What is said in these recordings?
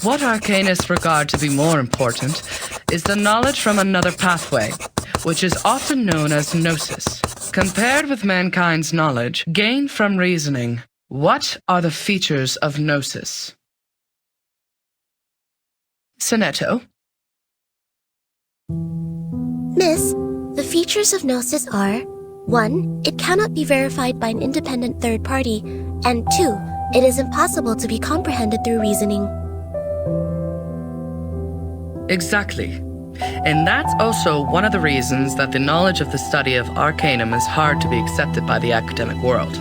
What arcanists regard to be more important is the knowledge from another pathway, which is often known as gnosis, compared with mankind's knowledge gained from reasoning. What are the features of gnosis? Sonetto. Miss, the features of gnosis are 1. It cannot be verified by an independent third party, and 2. It is impossible to be comprehended through reasoning. Exactly. And that's also one of the reasons that the knowledge of the study of arcanum is hard to be accepted by the academic world.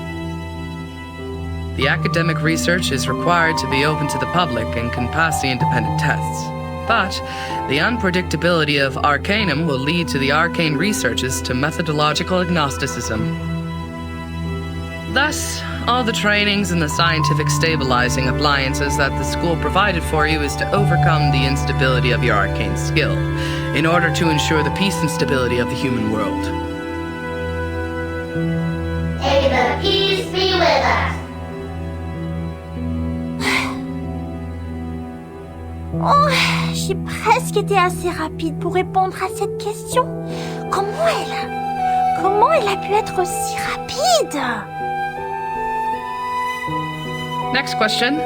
The academic research is required to be open to the public and can pass the independent tests. But the unpredictability of arcanum will lead to the arcane researches to methodological agnosticism. Thus, all the trainings and the scientific stabilizing appliances that the school provided for you is to overcome the instability of your arcane skill, in order to ensure the peace and stability of the human world. May the peace be with us. Oh, j'ai presque été assez rapide pour répondre à cette question. Comment elle a pu être aussi rapide? Next question.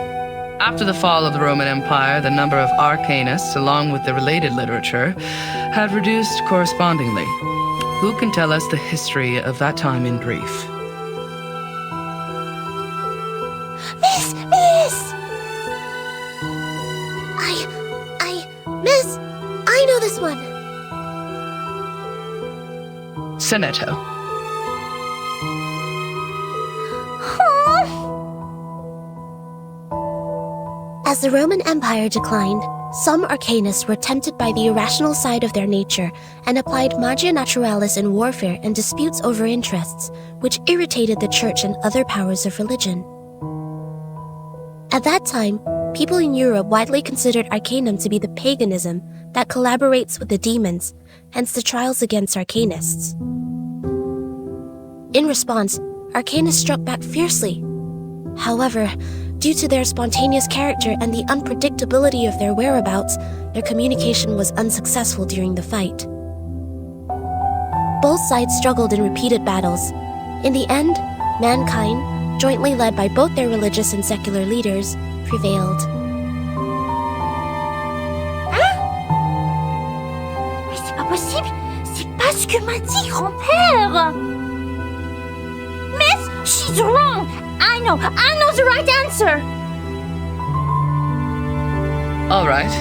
After the fall of the Roman Empire, the number of arcanists, along with the related literature, had reduced correspondingly. Who can tell us the history of that time in brief? Miss! Miss, I know this one. Sonetto. As the Roman Empire declined, some arcanists were tempted by the irrational side of their nature and applied magia naturalis in warfare and disputes over interests, which irritated the church and other powers of religion. At that time, people in Europe widely considered arcanum to be the paganism that collaborates with the demons, hence the trials against arcanists. In response, arcanists struck back fiercely. However, due to their spontaneous character and the unpredictability of their whereabouts, their communication was unsuccessful during the fight. Both sides struggled in repeated battles. In the end, mankind, jointly led by both their religious and secular leaders, prevailed. Hein? Mais c'est pas possible! C'est pas ce que m'a dit grand-père! Miss, she's wrong! I know the right answer! All right,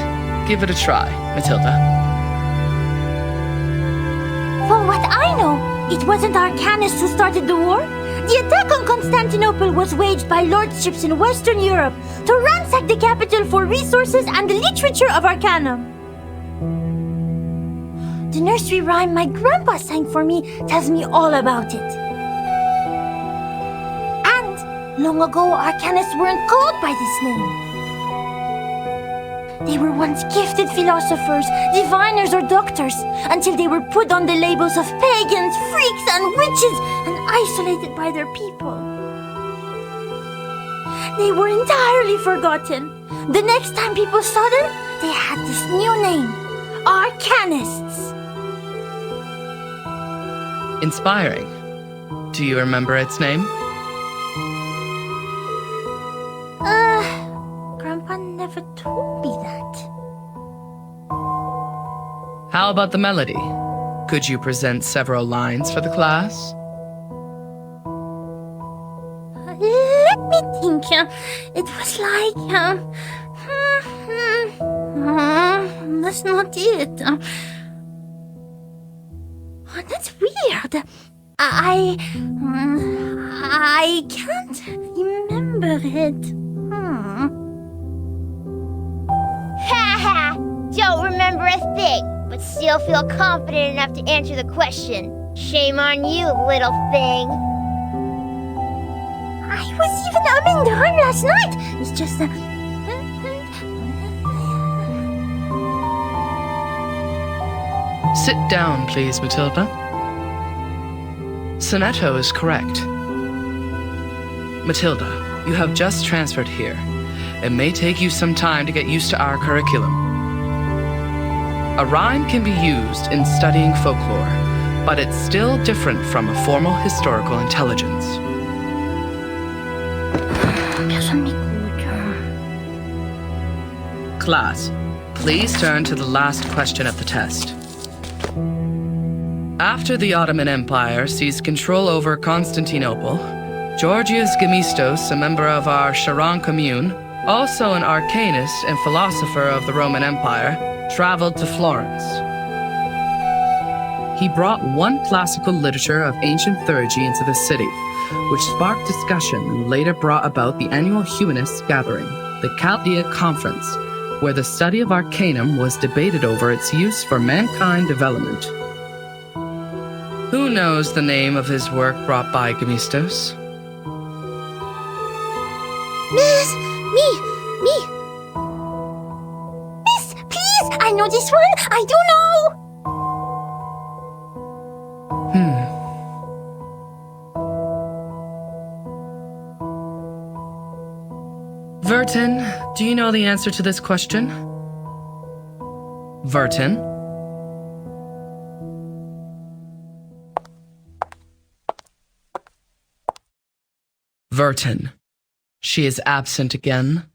give it a try, Matilda. For what I know, it wasn't arcanists who started the war. The attack on Constantinople was waged by lordships in Western Europe to ransack the capital for resources and the literature of arcanum. The nursery rhyme my grandpa sang for me tells me all about it. And long ago, arcanists weren't called by this name. They were once gifted philosophers, diviners, or doctors, until they were put on the labels of pagans, freaks, and witches, and isolated by their people. They were entirely forgotten. The next time people saw them, they had this new name, Arcanists. Inspiring. Do you remember its name? Grandpa never told me that. How about the melody? Could you present several lines for the class? Let me think. It was like... that's not it. That's weird. I can't remember it. Haha! Don't remember a thing, but still feel confident enough to answer the question. Shame on you, little thing. I was even humming the rhyme last night. It's just Sit down, please, Matilda. Sonetto is correct. Matilda, you have just transferred here. it may take you some time to get used to our curriculum. A rhyme can be used in studying folklore, but it's still different from a formal historical intelligence. Class, please turn to the last question of the test. After the Ottoman Empire seized control over Constantinople, Georgius Gemistos, a member of our Charon commune, also an arcanist and philosopher of the Roman Empire, traveled to Florence. He brought one classical literature of ancient theurgy into the city, which sparked discussion and later brought about the annual Humanists gathering, the Chaldea Conference, where the study of Arcanum was debated over its use for mankind development. Who knows the name of his work brought by Gemistos? Miss, me. Miss, please, I know this one. I do know. Vertin, do you know the answer to this question? Vertin? Vertin. She is absent again.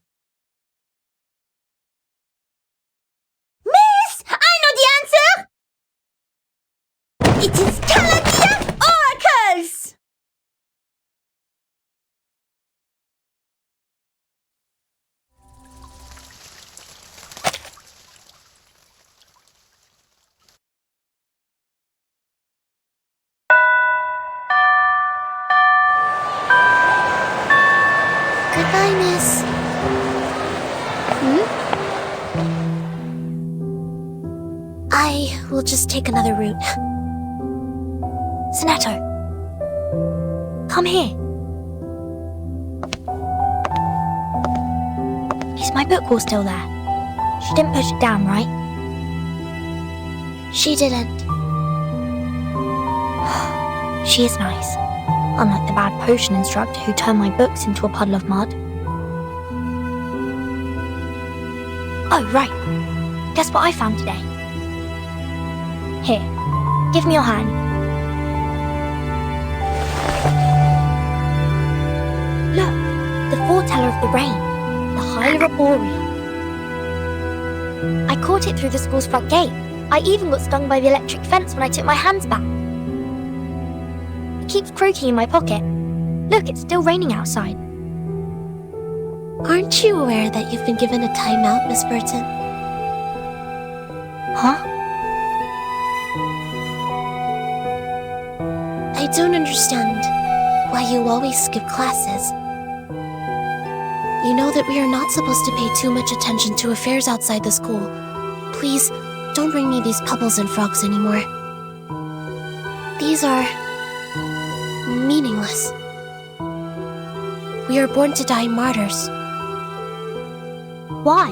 Miss, I know the answer. It is Chaldea oracles. Goodbye, miss. I will just take another route. Sonato, come here. Is my book all still there? She didn't push it down, right? She didn't. She is nice. Unlike the bad potion instructor who turned my books into a puddle of mud. Oh, right. Guess what I found today? Here, give me your hand. Look, the foreteller of the rain, the Hyla Arboreal. I caught it through the school's front gate. I even got stung by the electric fence when I took my hands back. It keeps croaking in my pocket. Look, it's still raining outside. Aren't you aware that you've been given a timeout, Miss Burton? Huh? I don't understand why you always skip classes. You know that we are not supposed to pay too much attention to affairs outside the school. Please, don't bring me these pebbles and frogs anymore. These are meaningless. We are born to die martyrs. Why?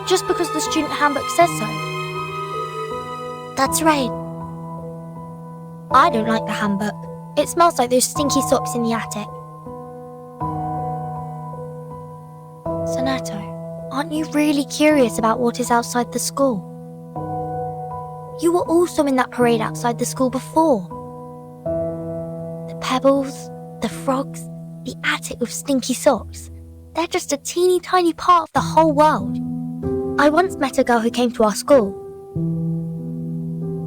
Just because the student handbook says so? That's right. I don't like the handbook. It smells like those stinky socks in the attic. Sonato, aren't you really curious about what is outside the school? You were also in that parade outside the school before. The pebbles, the frogs, the attic with stinky socks. They're just a teeny tiny part of the whole world. I once met a girl who came to our school.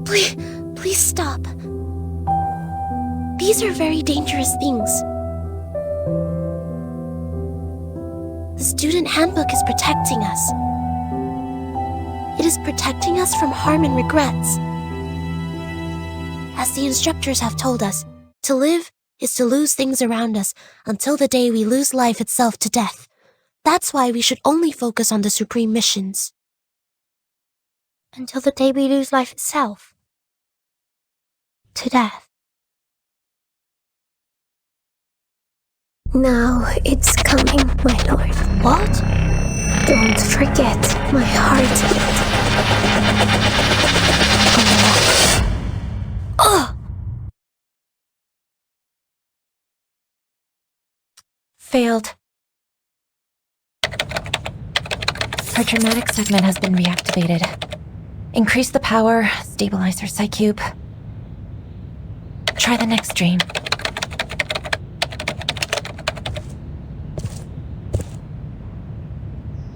Please stop. These are very dangerous things. The student handbook is protecting us. It is protecting us from harm and regrets. As the instructors have told us, to live is to lose things around us until the day we lose life itself to death. That's why we should only focus on the supreme missions. Until the day we lose life itself. To death. Now it's coming, my lord. What? Don't forget my heartbeat. Ugh! Failed. Her traumatic segment has been reactivated. Increase the power, stabilize her psych cube. Try the next drain.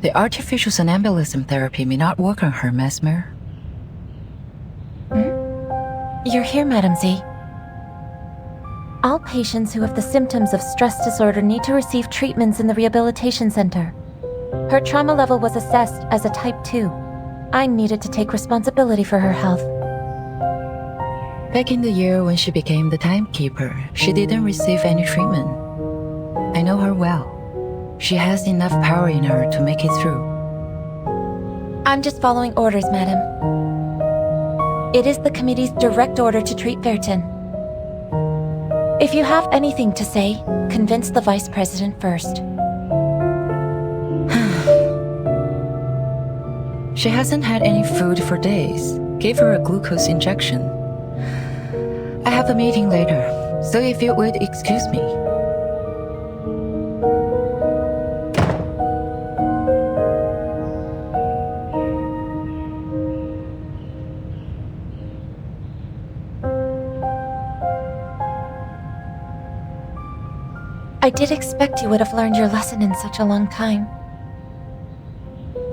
The artificial somnambulism therapy may not work on her, Mesmer. You're here, Madam Z. All patients who have the symptoms of stress disorder need to receive treatments in the rehabilitation center. Her trauma level was assessed as a type 2. I needed to take responsibility for her health. Back in the year when she became the timekeeper, she didn't receive any treatment. I know her well. She has enough power in her to make it through. I'm just following orders, madam. It is the committee's direct order to treat Vertin. If you have anything to say, convince the vice president first. She hasn't had any food for days. Gave her a glucose injection. I have a meeting later, so if you would excuse me. I did expect you would have learned your lesson in such a long time.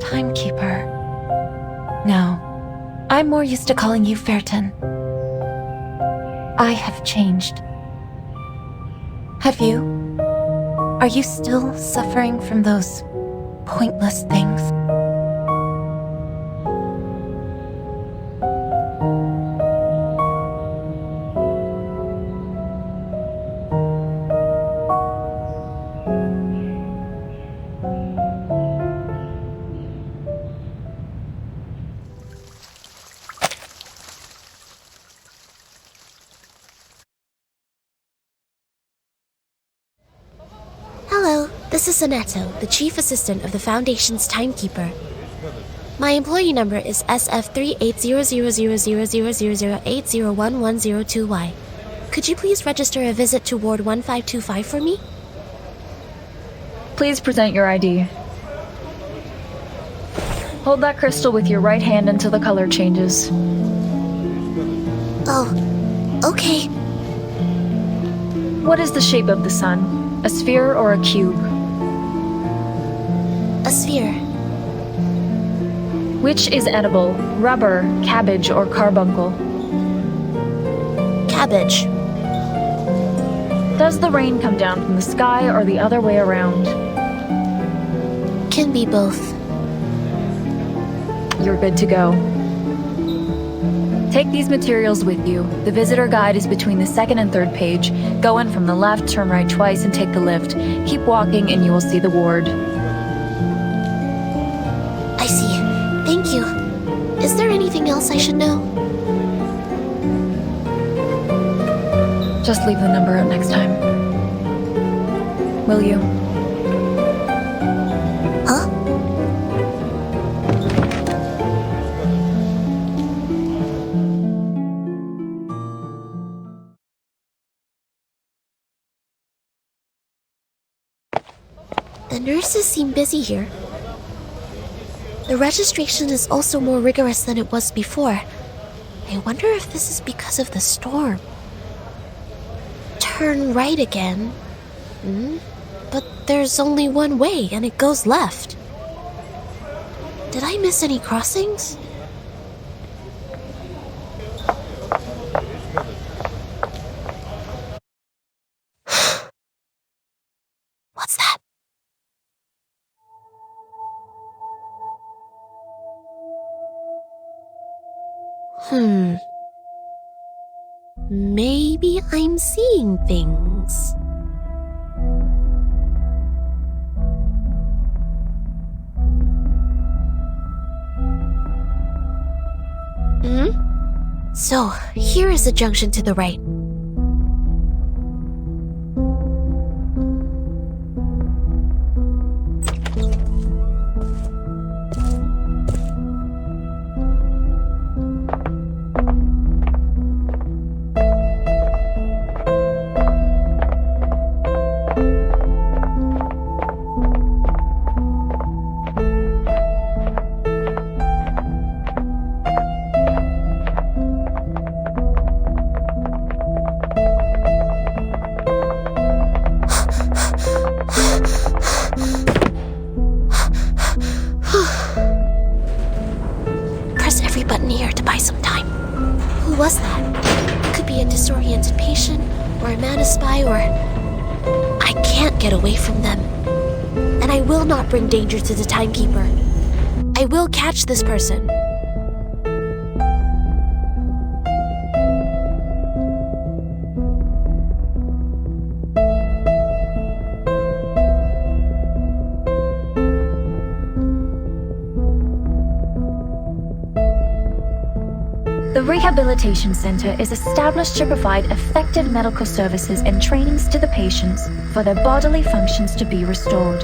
Timekeeper. No, I'm more used to calling you Vertin. I have changed. Have you? Are you still suffering from those pointless things? Hello, this is Soneto, the chief assistant of the Foundation's timekeeper. My employee number is SF38000000801102Y. Could you please register a visit to Ward 1525 for me? Please present your ID. Hold that crystal with your right hand until the color changes. Oh, okay. What is the shape of the sun? A sphere or a cube? A sphere. Which is edible, rubber, cabbage, or carbuncle? Cabbage. Does the rain come down from the sky or the other way around? Can be both. You're good to go. Take these materials with you. The visitor guide is between the second and third page. Go in from the left, turn right twice, and take the lift. Keep walking and you will see the ward. I see. Thank you. Is there anything else I should know? Just leave the number out next time. Will you? Huh? The nurses seem busy here. The registration is also more rigorous than it was before. I wonder if this is because of the storm. Turn right again. But there's only one way, and it goes left. Did I miss any crossings? What's that? Maybe I'm seeing things. So, here is the junction to the right. every button here to buy some time. Who was that? Could be a disoriented patient, or a man spy, or... I can't get away from them. And I will not bring danger to the timekeeper. I will catch this person. The Rehabilitation Center is established to provide effective medical services and trainings to the patients for their bodily functions to be restored.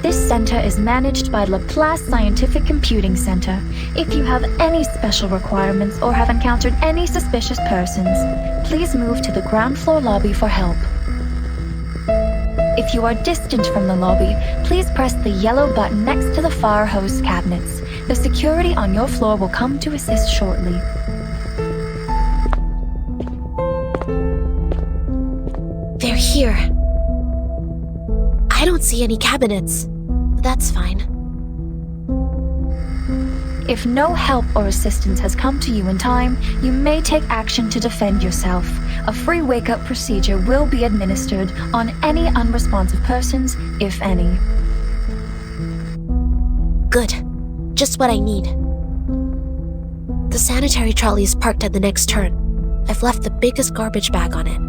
This center is managed by Laplace Scientific Computing Center. If you have any special requirements or have encountered any suspicious persons, please move to the ground floor lobby for help. If you are distant from the lobby, please press the yellow button next to the fire hose cabinets. The security on your floor will come to assist shortly. They're here. I don't see any cabinets. That's fine. If no help or assistance has come to you in time, you may take action to defend yourself. A free wake-up procedure will be administered on any unresponsive persons, if any. Good. Just what I need. The sanitary trolley is parked at the next turn. I've left the biggest garbage bag on it.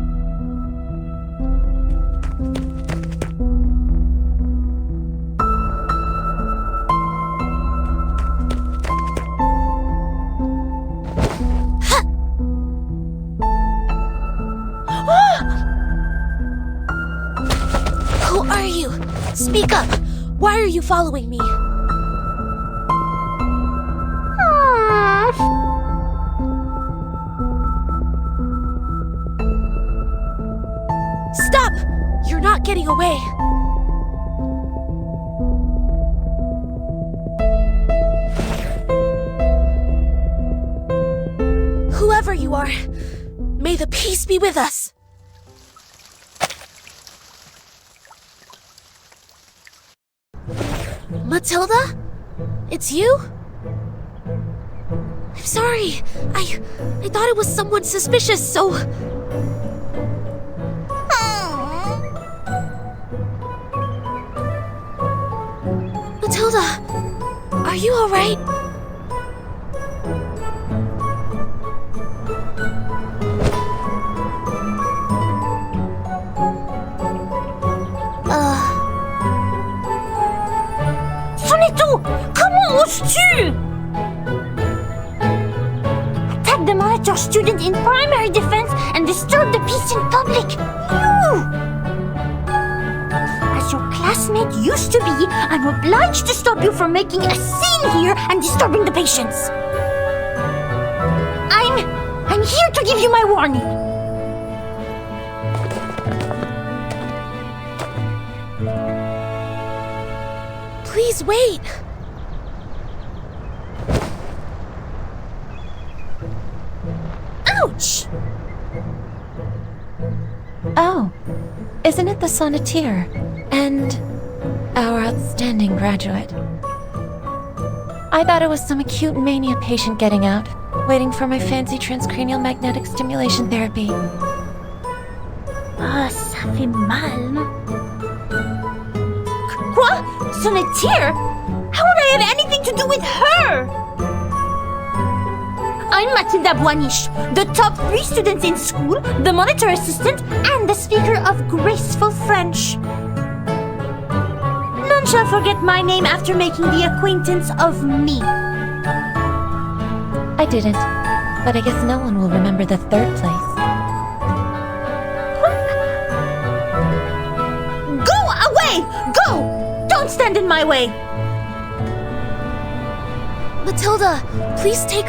Who are you? Speak up! Why are you following me? Stop! You're not getting away. Whoever you are, may the peace be with us. Matilda? It's you? I'm sorry. I thought it was someone suspicious, so... Matilda, are you alright? Sonetto! Comment oses-tu? Attack the monitor student in primary defense and disturb the peace in public! You! As your classmate used to be, I'm obliged to stop you from making a scene here and disturbing the patients. I'm here to give you my warning. Please wait. Ouch! Oh, isn't it the sonneteer? And our outstanding graduate. I thought it was some acute mania patient getting out, waiting for my fancy transcranial magnetic stimulation therapy. Ah, ça fait mal. Quoi? Sonneteer? How would I have anything to do with her? I'm Matilda Boiniche, the top 3 students in school, the monitor assistant, and the speaker of graceful French. None shall forget my name after making the acquaintance of me. I didn't, but I guess no one will remember the 3rd place. Go away! Go! Don't stand in my way! Matilda, please take...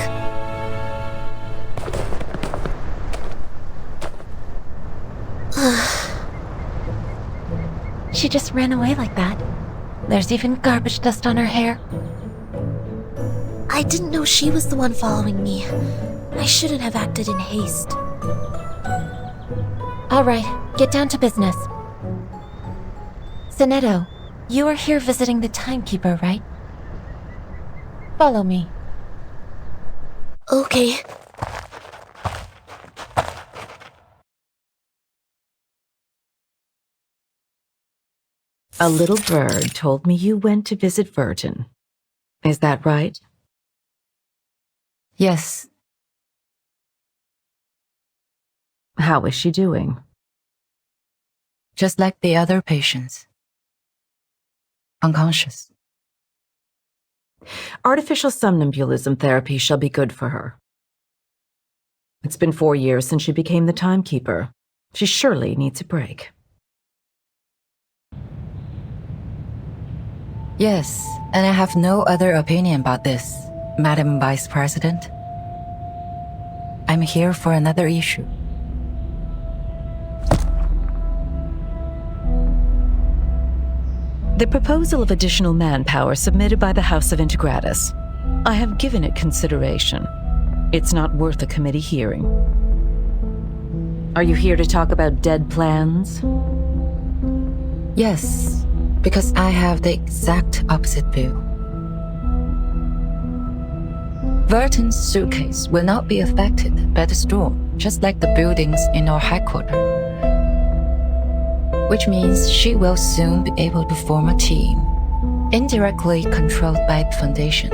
She just ran away like that. There's even garbage dust on her hair. I didn't know she was the one following me. I shouldn't have acted in haste. All right, get down to business. Sonetto, you are here visiting the timekeeper, right? Follow me. Okay. A little bird told me you went to visit Verton. Is that right? Yes. How is she doing? Just like the other patients. Unconscious. Artificial somnambulism therapy shall be good for her. It's been 4 years since she became the timekeeper. She surely needs a break. Yes, and I have no other opinion about this, Madam Vice President. I'm here for another issue. The proposal of additional manpower submitted by the House of Integratus. I have given it consideration. It's not worth a committee hearing. Are you here to talk about dead plans? Yes, because I have the exact opposite view. Verton's suitcase will not be affected by the storm, just like the buildings in our headquarters. Which means she will soon be able to form a team, indirectly controlled by the Foundation.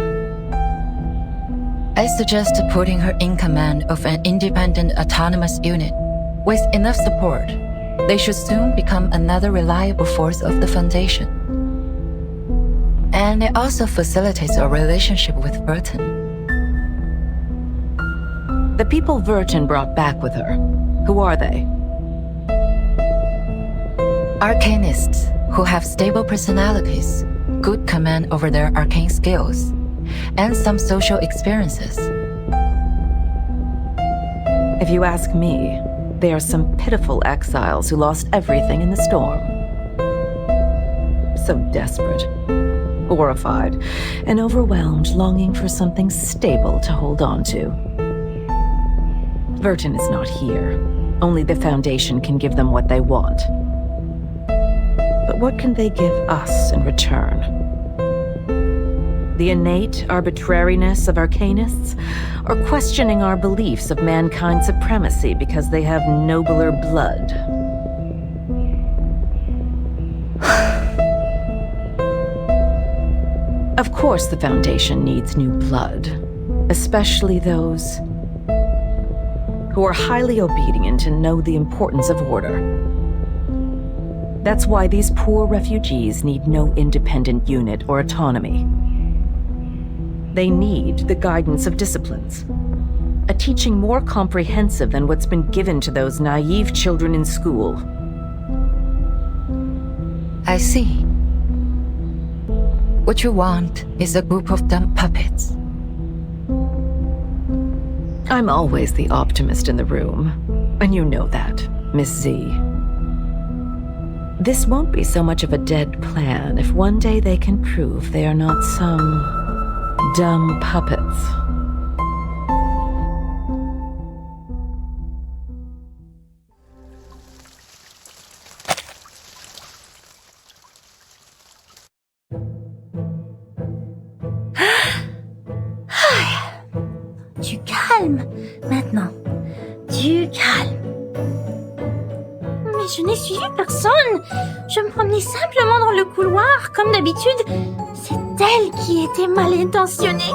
I suggest putting her in command of an independent autonomous unit with enough support. They should soon become another reliable force of the Foundation. And it also facilitates our relationship with Verton. The people Verton brought back with her, who are they? Arcanists who have stable personalities, good command over their arcane skills, and some social experiences. If you ask me, they are some pitiful exiles who lost everything in the storm. So desperate, horrified, and overwhelmed, longing for something stable to hold on to. Verton is not here. Only the Foundation can give them what they want. But what can they give us in return? The innate arbitrariness of Arcanists, or questioning our beliefs of mankind's supremacy because they have nobler blood? Of course the Foundation needs new blood, especially those who are highly obedient and know the importance of order. That's why these poor refugees need no independent unit or autonomy. They need the guidance of disciplines, a teaching more comprehensive than what's been given to those naive children in school. I see. What you want is a group of dumb puppets. I'm always the optimist in the room, and you know that, Miss Z. This won't be so much of a dead plan if one day they can prove they are not some dumb puppets. Du calme, maintenant. Du calme. Mais je n'ai suivi personne. Je me promenais simplement dans le couloir, comme d'habitude. C'est elle qui était mal intentionnée.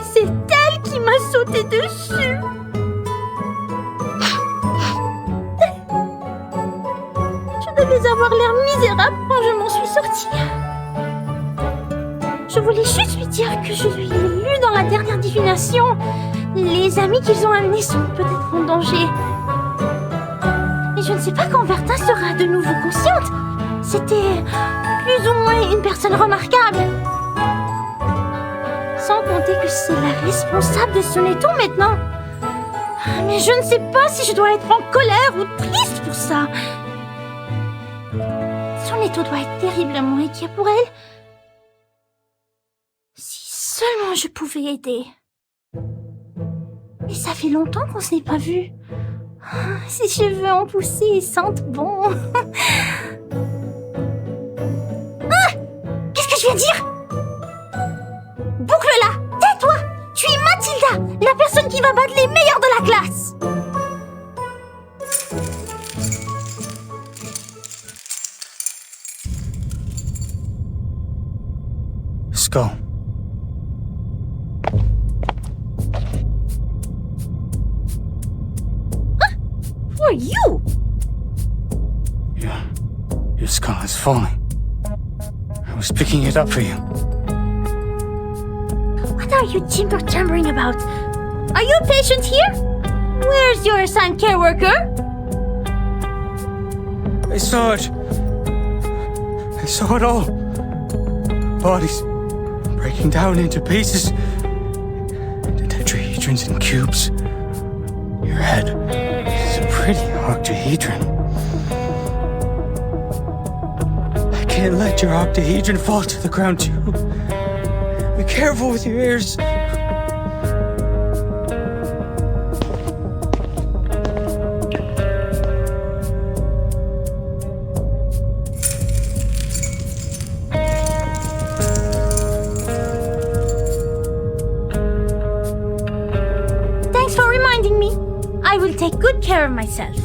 C'est elle qui m'a sauté dessus. Je devais avoir l'air misérable quand je m'en suis sortie. Je voulais juste lui dire que je lui ai lu dans la dernière divination. Les amis qu'ils ont amenés sont peut-être en danger. Mais je ne sais pas quand Vertin sera de nouveau consciente. C'était plus ou moins une personne remarquable. Sans compter que c'est la responsable de son étau maintenant. Mais je ne sais pas si je dois être en colère ou triste pour ça. Son étau doit être terriblement inquiet pour elle. Si seulement je pouvais aider. Mais ça fait longtemps qu'on se n'est pas vu. Ses cheveux ont poussé et sentent bon. Ah! Qu'est-ce que je viens de dire? Boucle-la! Tais-toi! Tu es Mathilda, la personne qui va battre les meilleurs de la classe! Let's go. Who are you? Your skull is falling. I was picking it up for you. What are you timber-chambering about? Are you a patient here? Where's your assigned care worker? I saw it. I saw it all. Bodies breaking down into pieces. The tetrahedrons in cubes. Your head is a pretty octahedron. I can't let your octahedron fall to the ground too. Be careful with your ears. Thanks for reminding me. I will take good care of myself.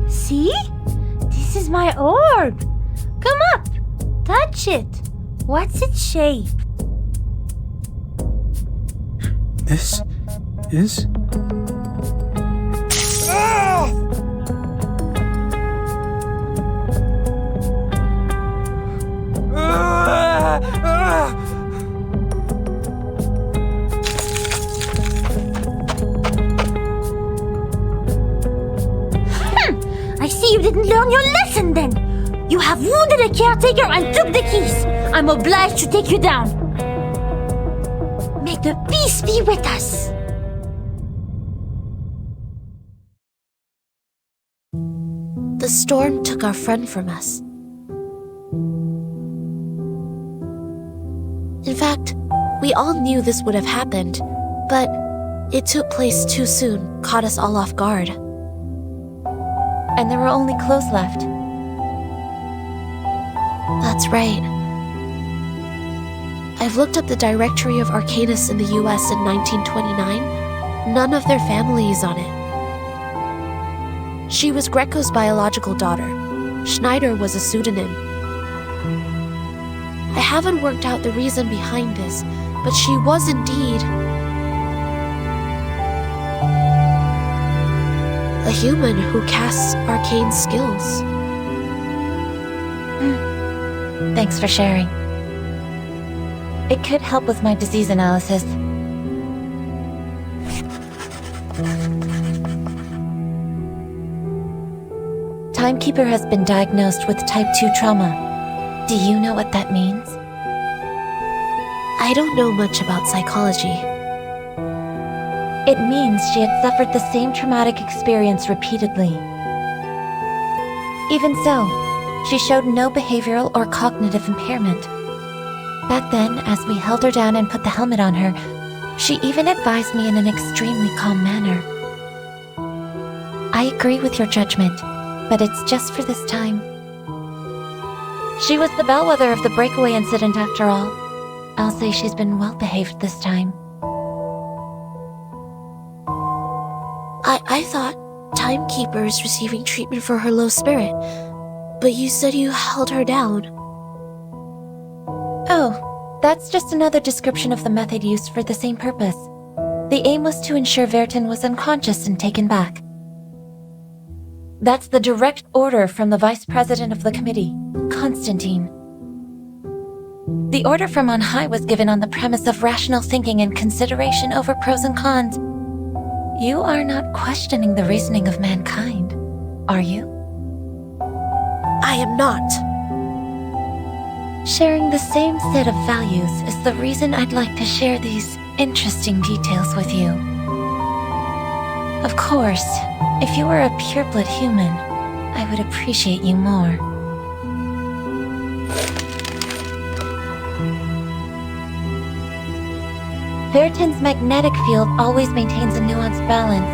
See? This is my orb. Come up. Touch it. What's its shape? This is... I see you didn't learn your lesson then. You have wounded a caretaker and took the keys. I'm obliged to take you down. May the peace be with us. The storm took our friend from us. In fact, we all knew this would have happened, but it took place too soon, caught us all off guard. And there were only clothes left. That's right. I've looked up the directory of Arcanists in the US in 1929. None of their family is on it. She was Greco's biological daughter. Schneider was a pseudonym. I haven't worked out the reason behind this, but she was indeed a human who casts arcane skills. Thanks for sharing. It could help with my disease analysis. Timekeeper has been diagnosed with type 2 trauma. Do you know what that means? I don't know much about psychology. It means she had suffered the same traumatic experience repeatedly. Even so, she showed no behavioral or cognitive impairment. Back then, as we held her down and put the helmet on her, she even advised me in an extremely calm manner. I agree with your judgment, but it's just for this time. She was the bellwether of the breakaway incident after all. I'll say she's been well behaved this time. I thought Timekeeper is receiving treatment for her low spirit, but you said you held her down. Oh, that's just another description of the method used for the same purpose. The aim was to ensure Vertin was unconscious and taken back. That's the direct order from the Vice President of the Committee, Constantine. The order from on high was given on the premise of rational thinking and consideration over pros and cons. You are not questioning the reasoning of mankind, are you? I am not. Sharing the same set of values is the reason I'd like to share these interesting details with you. Of course, if you were a pureblood human, I would appreciate you more. Vertin's magnetic field always maintains a nuanced balance.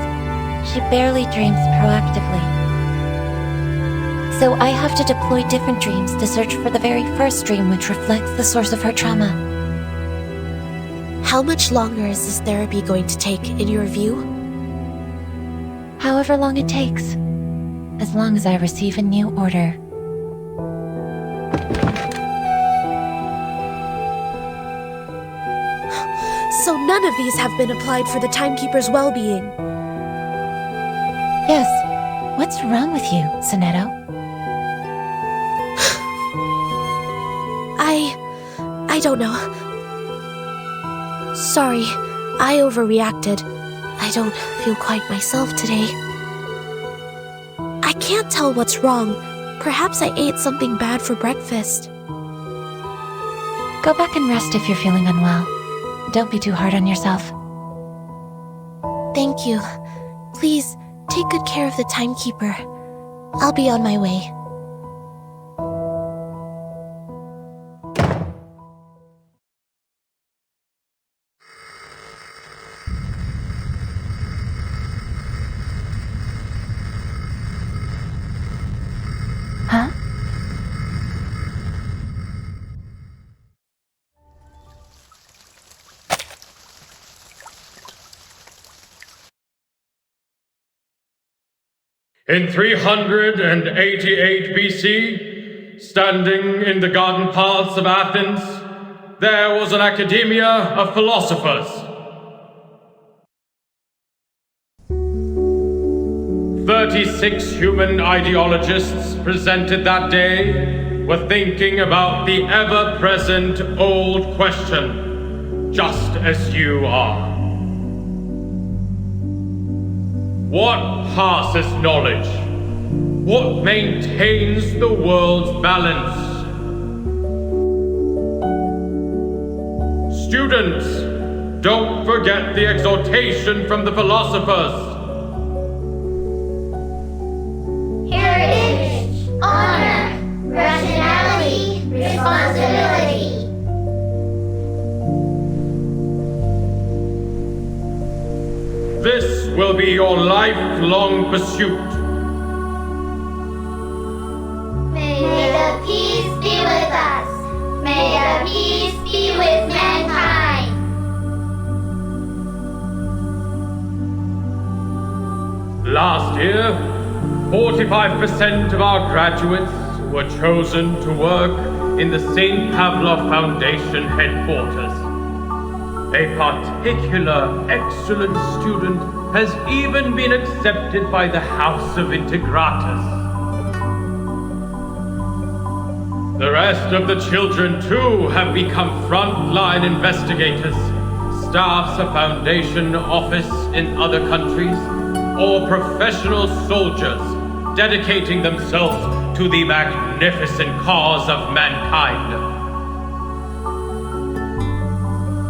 She barely dreams proactively. So I have to deploy different dreams to search for the very first dream which reflects the source of her trauma. How much longer is this therapy going to take, in your view? However long it takes. As long as I receive a new order. So none of these have been applied for the Timekeeper's well-being. Yes. What's wrong with you, Sonetto? I don't know. Sorry, I overreacted. I don't feel quite myself today. I can't tell what's wrong. Perhaps I ate something bad for breakfast. Go back and rest if you're feeling unwell. Don't be too hard on yourself. Thank you. Please, take good care of the Timekeeper. I'll be on my way. Huh? In 388 BC, standing in the garden paths of Athens, there was an academia of philosophers. 36 human ideologists presented that day were thinking about the ever-present old question, just as you are. What passes knowledge? What maintains the world's balance? Students, don't forget the exhortation from the philosophers. Heritage, honor, rationality, responsibility. This will be your lifelong pursuit. May the peace be with us. May the peace be with mankind. Last year, 45% of our graduates were chosen to work in the St. Pavlov Foundation headquarters. A particular excellent student has even been accepted by the House of Integratus. The rest of the children, too, have become frontline investigators, staffs a foundation office in other countries, or professional soldiers dedicating themselves to the magnificent cause of mankind.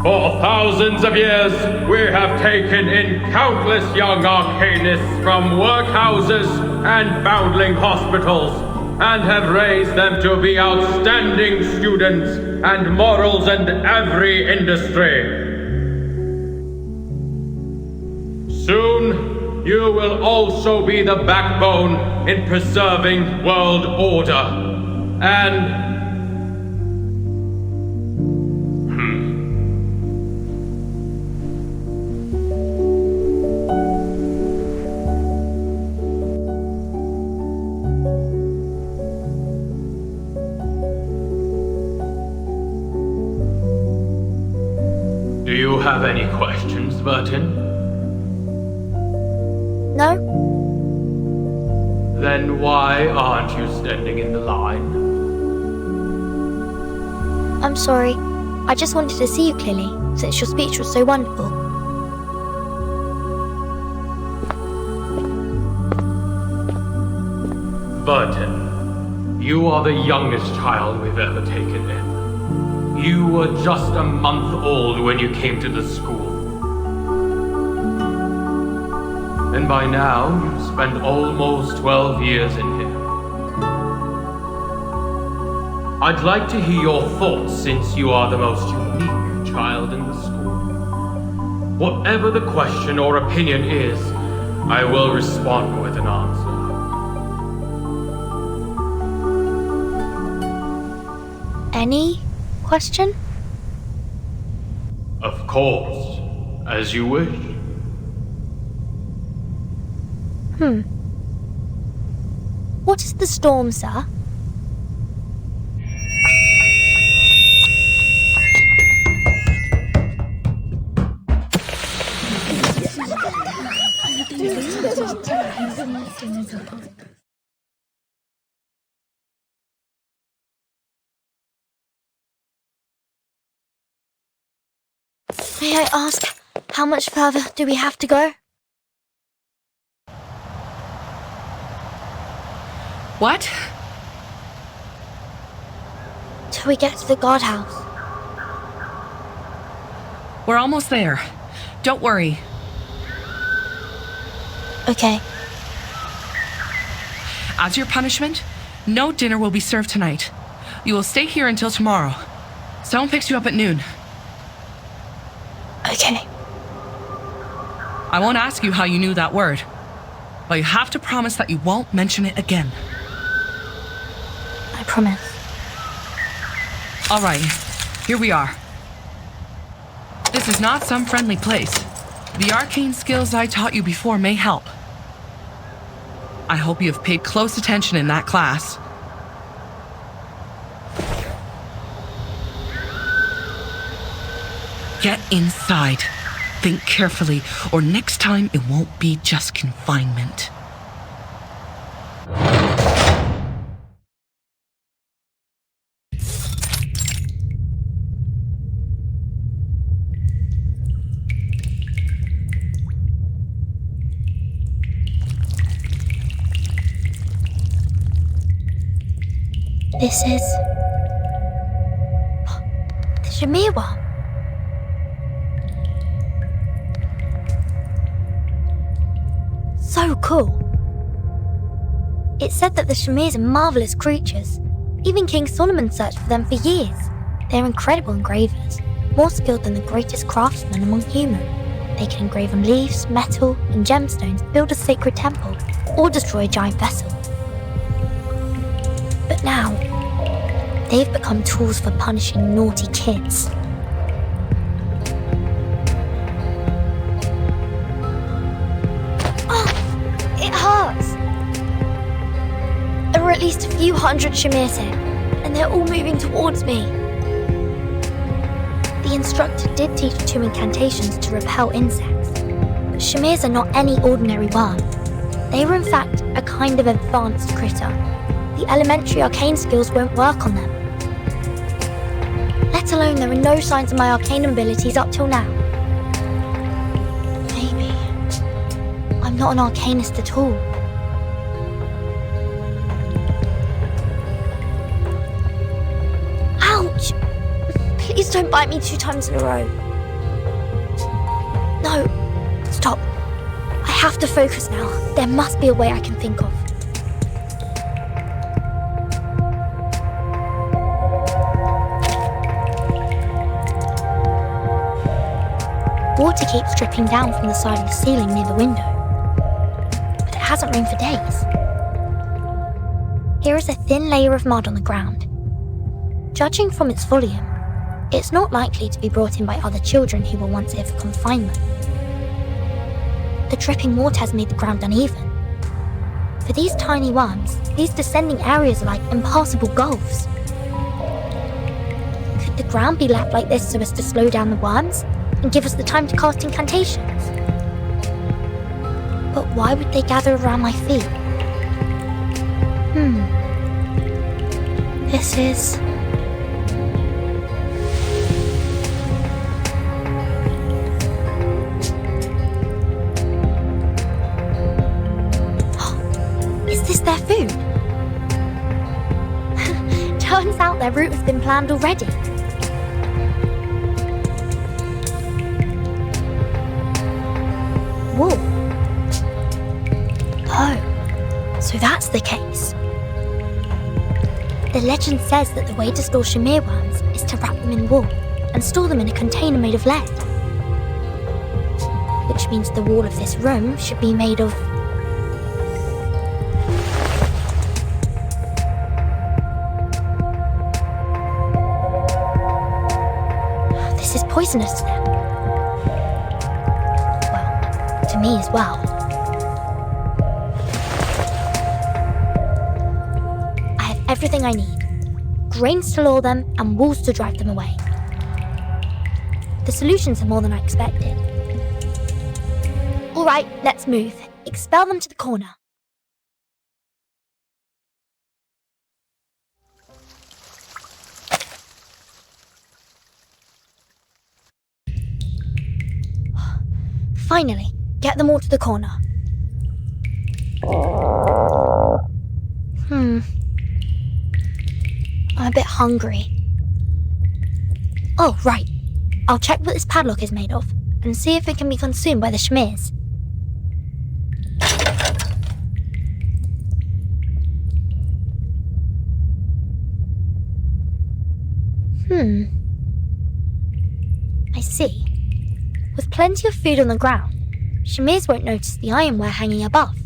For thousands of years, we have taken in countless young arcanists from workhouses and foundling hospitals, and have raised them to be outstanding students and models in every industry. Soon, you will also be the backbone in preserving world order, and do you have any questions, Burton? No? Then why aren't you standing in the line? I'm sorry. I just wanted to see you clearly, since your speech was so wonderful. Burton, you are the youngest child we've ever taken in. You were just a month old when you came to the school. And by now, you've spent almost 12 years in here. I'd like to hear your thoughts since you are the most unique child in the school. Whatever the question or opinion is, I will respond with an answer. Any question? Of course, as you wish. What is the storm, sir? May I ask, how much further do we have to go? What? Till we get to the guardhouse. We're almost there. Don't worry. Okay. As your punishment, no dinner will be served tonight. You will stay here until tomorrow. Someone picks you up at noon. Okay. I won't ask you how you knew that word, but you have to promise that you won't mention it again. I promise. All right, here we are. This is not some friendly place. The arcane skills I taught you before may help. I hope you have paid close attention in that class. Get inside. Think carefully, or next time it won't be just confinement. This is... the Shamir one. So cool. It said that the Shamirs are marvelous creatures. Even King Solomon searched for them for years. They're incredible engravers, more skilled than the greatest craftsmen among humans. They can engrave on leaves, metal, and gemstones, build a sacred temple, or destroy a giant vessel. But now, they've become tools for punishing naughty kids. It hurts! There are at least a few hundred Shamirs here, and they're all moving towards me. The instructor did teach 2 incantations to repel insects, but Shamirs are not any ordinary worm. They are in fact a kind of advanced critter. The elementary arcane skills won't work on them. Let alone there are no signs of my arcane abilities up till now. Maybe I'm not an arcanist at all. Ouch! Please don't bite me 2 times in a row. No, stop. I have to focus now. There must be a way I can think of. Water keeps dripping down from the side of the ceiling near the window, but it hasn't rained for days. Here is a thin layer of mud on the ground. Judging from its volume, it's not likely to be brought in by other children who were once here for confinement. The dripping water has made the ground uneven. For these tiny worms, these descending areas are like impassable gulfs. Could the ground be left like this so as to slow down the worms and give us the time to cast incantations? But why would they gather around my feet? This is... Is this their food? Turns out their route has been planned already. Wool. Oh, so that's the case. The legend says that the way to store Shamir worms is to wrap them in wool and store them in a container made of lead. Which means the wall of this room should be made of... This is poisonous to them. Well, to me as well. I have everything I need. Grains to lure them and wolves to drive them away. The solutions are more than I expected. All right, let's move. Expel them to the corner. Finally, get them all to the corner. I'm a bit hungry. Oh, right. I'll check what this padlock is made of and see if it can be consumed by the Shmirs. I see. With plenty of food on the ground, Shmirs won't notice the ironware hanging above.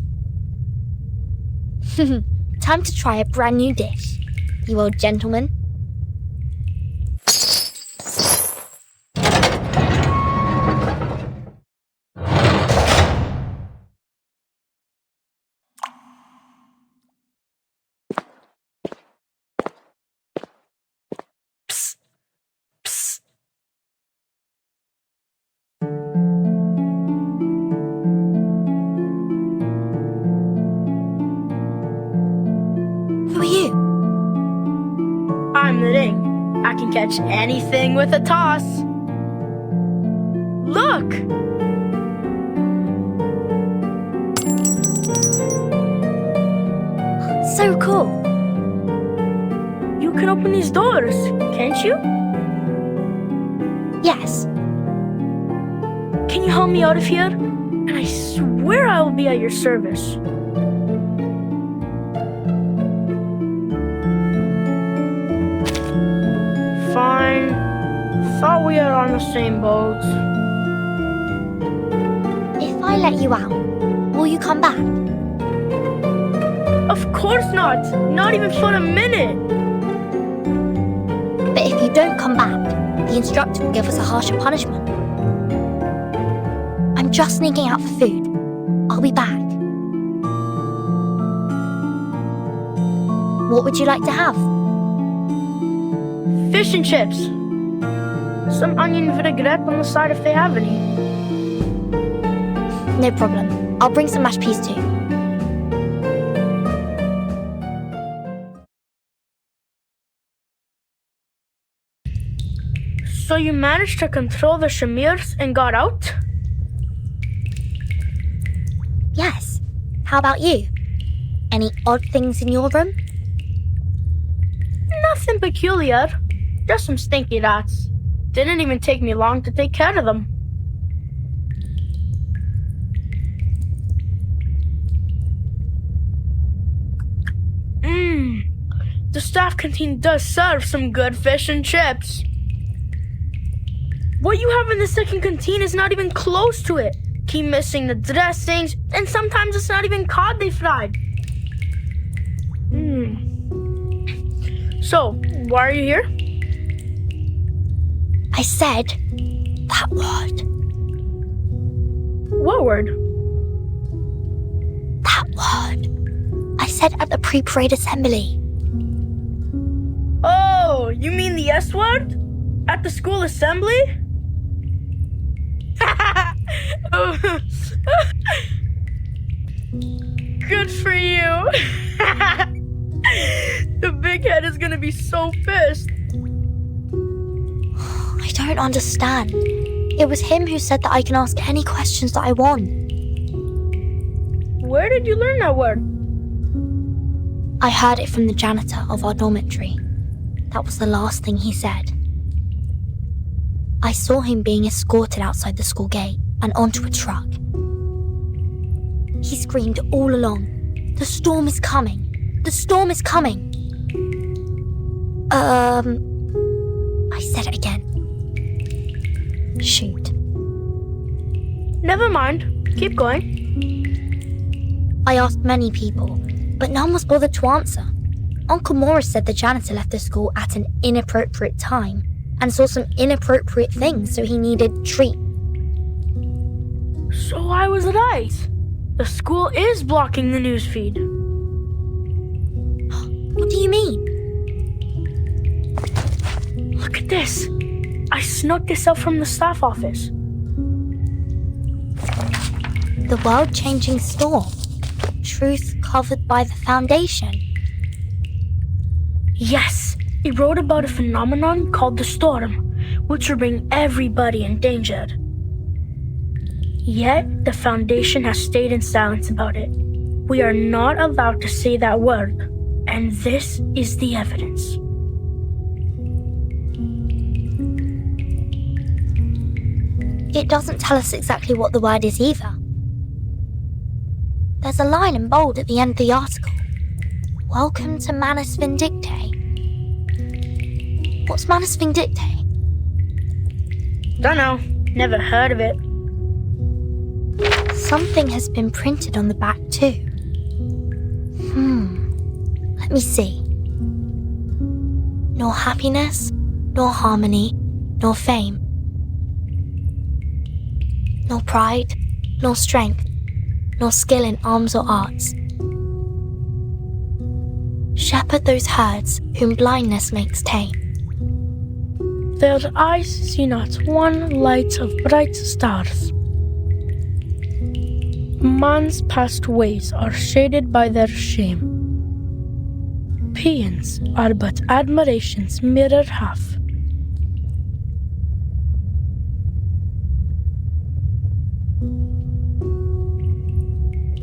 Time to try a brand new dish, you old gentleman. Who are you? I'm the Ding. I can catch anything with a toss. Look! So cool. You can open these doors, can't you? Yes. Can you help me out of here? And I swear I will be at your service. Fine. Thought we are on the same boat. If I let you out, will you come back? Of course not! Not even for a minute! But if you don't come back, the instructor will give us a harsher punishment. I'm just sneaking out for food. I'll be back. What would you like to have? Fish and chips. Some onion vinaigrette on the side if they have any. No problem. I'll bring some mashed peas too. So you managed to control the Shmirs and got out? Yes. How about you? Any odd things in your room? Nothing peculiar. Just some stinky rats. Didn't even take me long to take care of them. The staff canteen does serve some good fish and chips. What you have in the second canteen is not even close to it. Keep missing the dressings, and sometimes it's not even cod they fried. So, why are you here? I said that word. What word? That word. I said at the pre-parade assembly. Oh, you mean the S word? At the school assembly? Good for you. The big head is gonna be so pissed. I don't understand. It was him who said that I can ask any questions that I want. Where did you learn that word? I heard it from the janitor of our dormitory. That was the last thing he said. I saw him being escorted outside the school gate and onto a truck. He screamed all along, "The storm is coming! The storm is coming!" I said it again. Shoot. Never mind. Keep going. I asked many people, but none was bothered to answer. Uncle Morris said the janitor left the school at an inappropriate time and saw some inappropriate things, so he needed treat. So I was right. The school is blocking the newsfeed. What do you mean? Look at this. I snuck this up from the staff office. The world-changing storm. Truth covered by the Foundation. Yes, it wrote about a phenomenon called the storm, which will bring everybody endangered. Yet, the Foundation has stayed in silence about it. We are not allowed to say that word, and this is the evidence. It doesn't tell us exactly what the word is either. There's a line in bold at the end of the article. Welcome to Manus Vindictae. What's Manus Vindictae? Dunno, never heard of it. Something has been printed on the back too. Let me see. Nor happiness, nor harmony, nor fame. Nor pride, nor strength, nor skill in arms or arts. Shepherd those herds whom blindness makes tame. Their eyes see not one light of bright stars. Man's past ways are shaded by their shame. Paeans are but admiration's mirror half.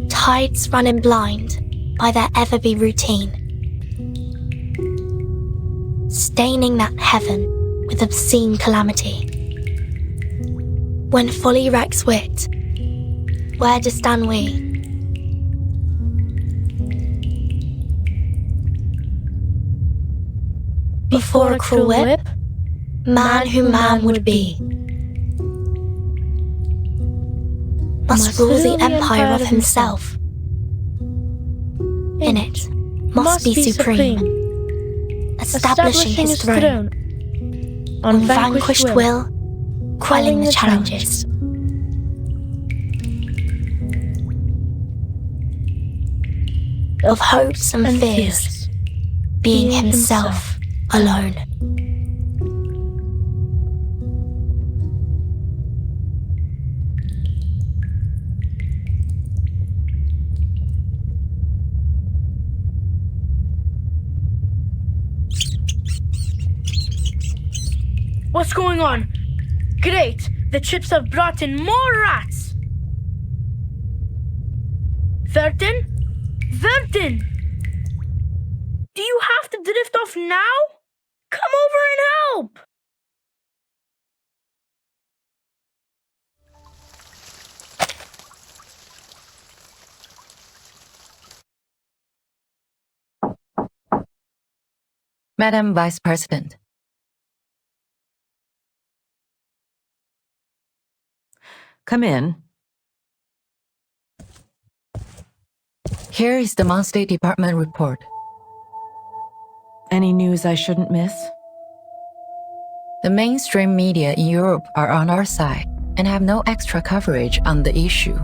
Tides running blind by their ever-be routine, staining that heaven with obscene calamity. When folly wrecks wit, where do stand we? Before a cruel whip, man who man would be must rule the empire of himself. In it, must be supreme, establishing his throne, on vanquished will, quelling the challenges. Of hopes and fears, being himself alone. What's going on? Great! The chips have brought in more rats! Vertin? Vertin! Do you have to drift off now? Come over and help! Madam Vice President. Come in. Here is the monthly department report. Any news I shouldn't miss? The mainstream media in Europe are on our side and have no extra coverage on the issue.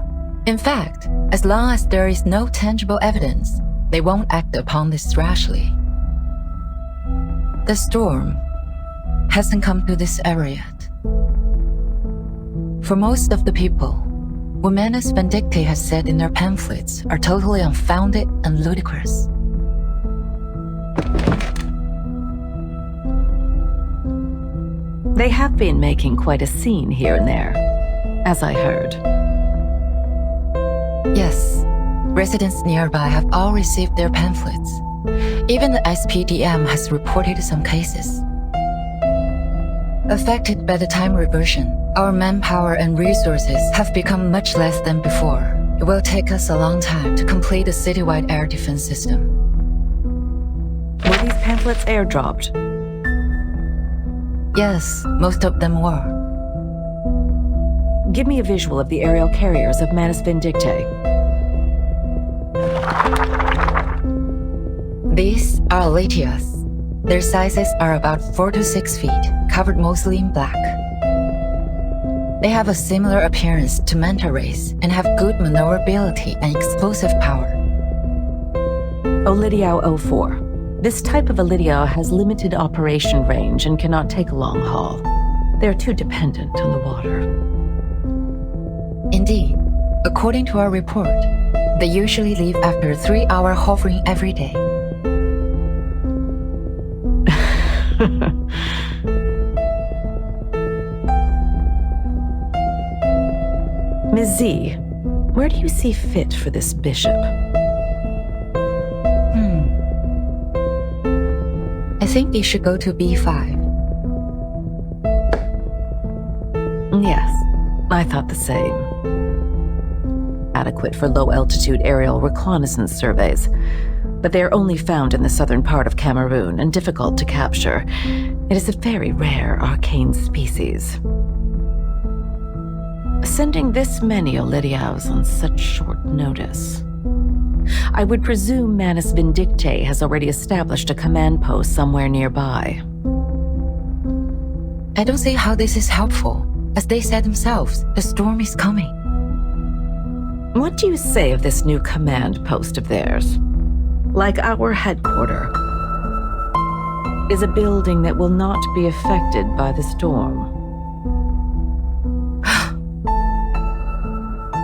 In fact, as long as there is no tangible evidence, they won't act upon this rashly. The storm hasn't come to this area yet. For most of the people, what Manus Vindictae has said in their pamphlets are totally unfounded and ludicrous. They have been making quite a scene here and there, as I heard. Yes, residents nearby have all received their pamphlets. Even the SPDM has reported some cases. Affected by the time reversion, our manpower and resources have become much less than before. It will take us a long time to complete a citywide air defense system. Were these pamphlets airdropped? Yes, most of them were. Give me a visual of the aerial carriers of Manus Vindictae. These are Latias. Their sizes are about 4 to 6 feet, covered mostly in black. They have a similar appearance to manta rays and have good maneuverability and explosive power. Olidiao 04. This type of Olidiao has limited operation range and cannot take a long haul. They are too dependent on the water. Indeed, according to our report, they usually leave after a 3-hour hovering every day. Ms. Z, where do you see fit for this bishop? I think they should go to B5. Yes, I thought the same. Adequate for low-altitude aerial reconnaissance surveys, but they are only found in the southern part of Cameroon and difficult to capture. It is a very rare arcane species. Sending this many Olidiaos on such short notice. I would presume Manus Vindicte has already established a command post somewhere nearby. I don't see how this is helpful. As they said themselves, the storm is coming. What do you say of this new command post of theirs? Like our headquarters, is a building that will not be affected by the storm.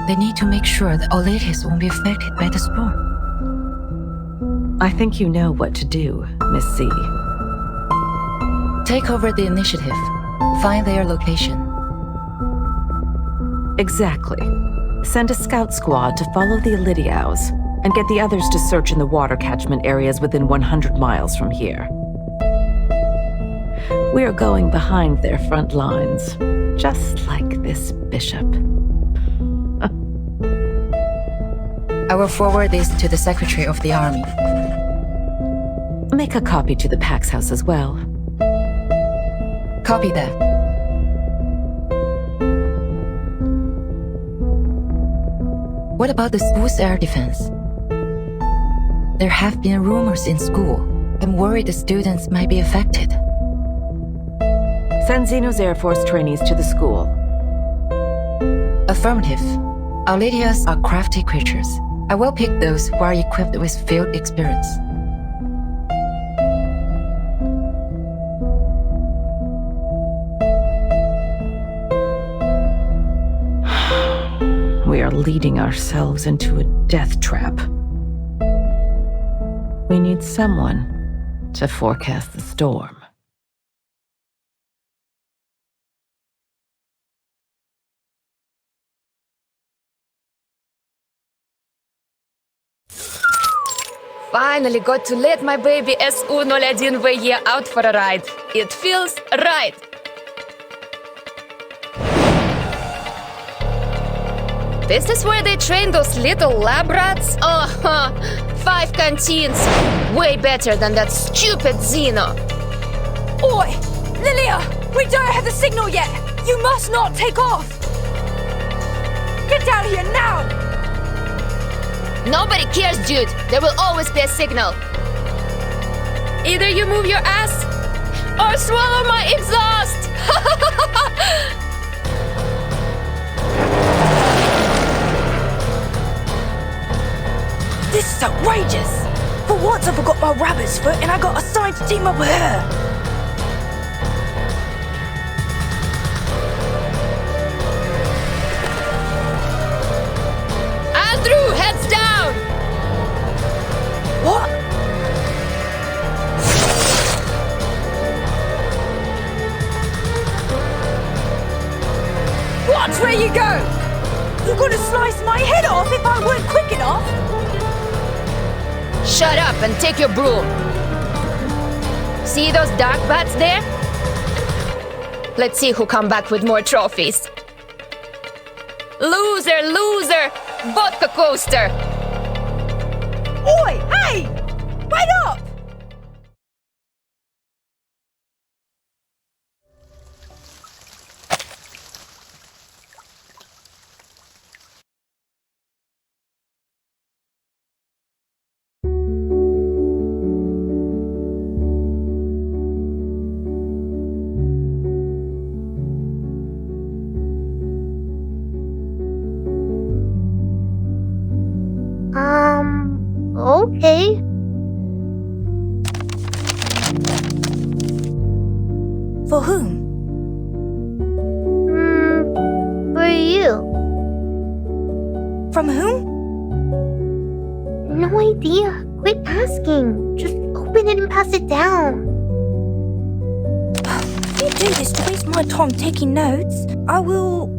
They need to make sure the Oletis won't be affected by the storm. I think you know what to do, Miss C. Take over the initiative. Find their location. Exactly. Send a scout squad to follow the Olidiaos, and get the others to search in the water catchment areas within 100 miles from here. We are going behind their front lines, just like this bishop. I will forward this to the Secretary of the Army. Make a copy to the Pax House as well. Copy that. What about the school's air defense? There have been rumors in school. I'm worried the students might be affected. Send Xeno's Air Force trainees to the school. Affirmative. Our Lydias are crafty creatures. I will pick those who are equipped with field experience. We are leading ourselves into a death trap. We need someone to forecast the storm. Finally got to let my baby SU-01VE out for a ride. It feels right. This is where they train those little lab rats? 5 canteens. Way better than that stupid Xeno. Oi! Lilia! We don't have the signal yet! You must not take off! Get down here now! Nobody cares, dude. There will always be a signal. Either you move your ass or swallow my exhaust. This is outrageous! For once I forgot my rabbit's foot and I got assigned to team up with her! Andrew, heads down! What? Watch where you go! You're gonna slice my head off if I weren't quick enough! Shut up and take your broom. See those dark bats there? Let's see who come back with more trophies. Loser, loser! Vodka coaster! Oi! Hey! Wait up! Hey? For whom? For you. From whom? No idea. Quit asking. Just open it and pass it down. If you do this to waste my time taking notes, I will...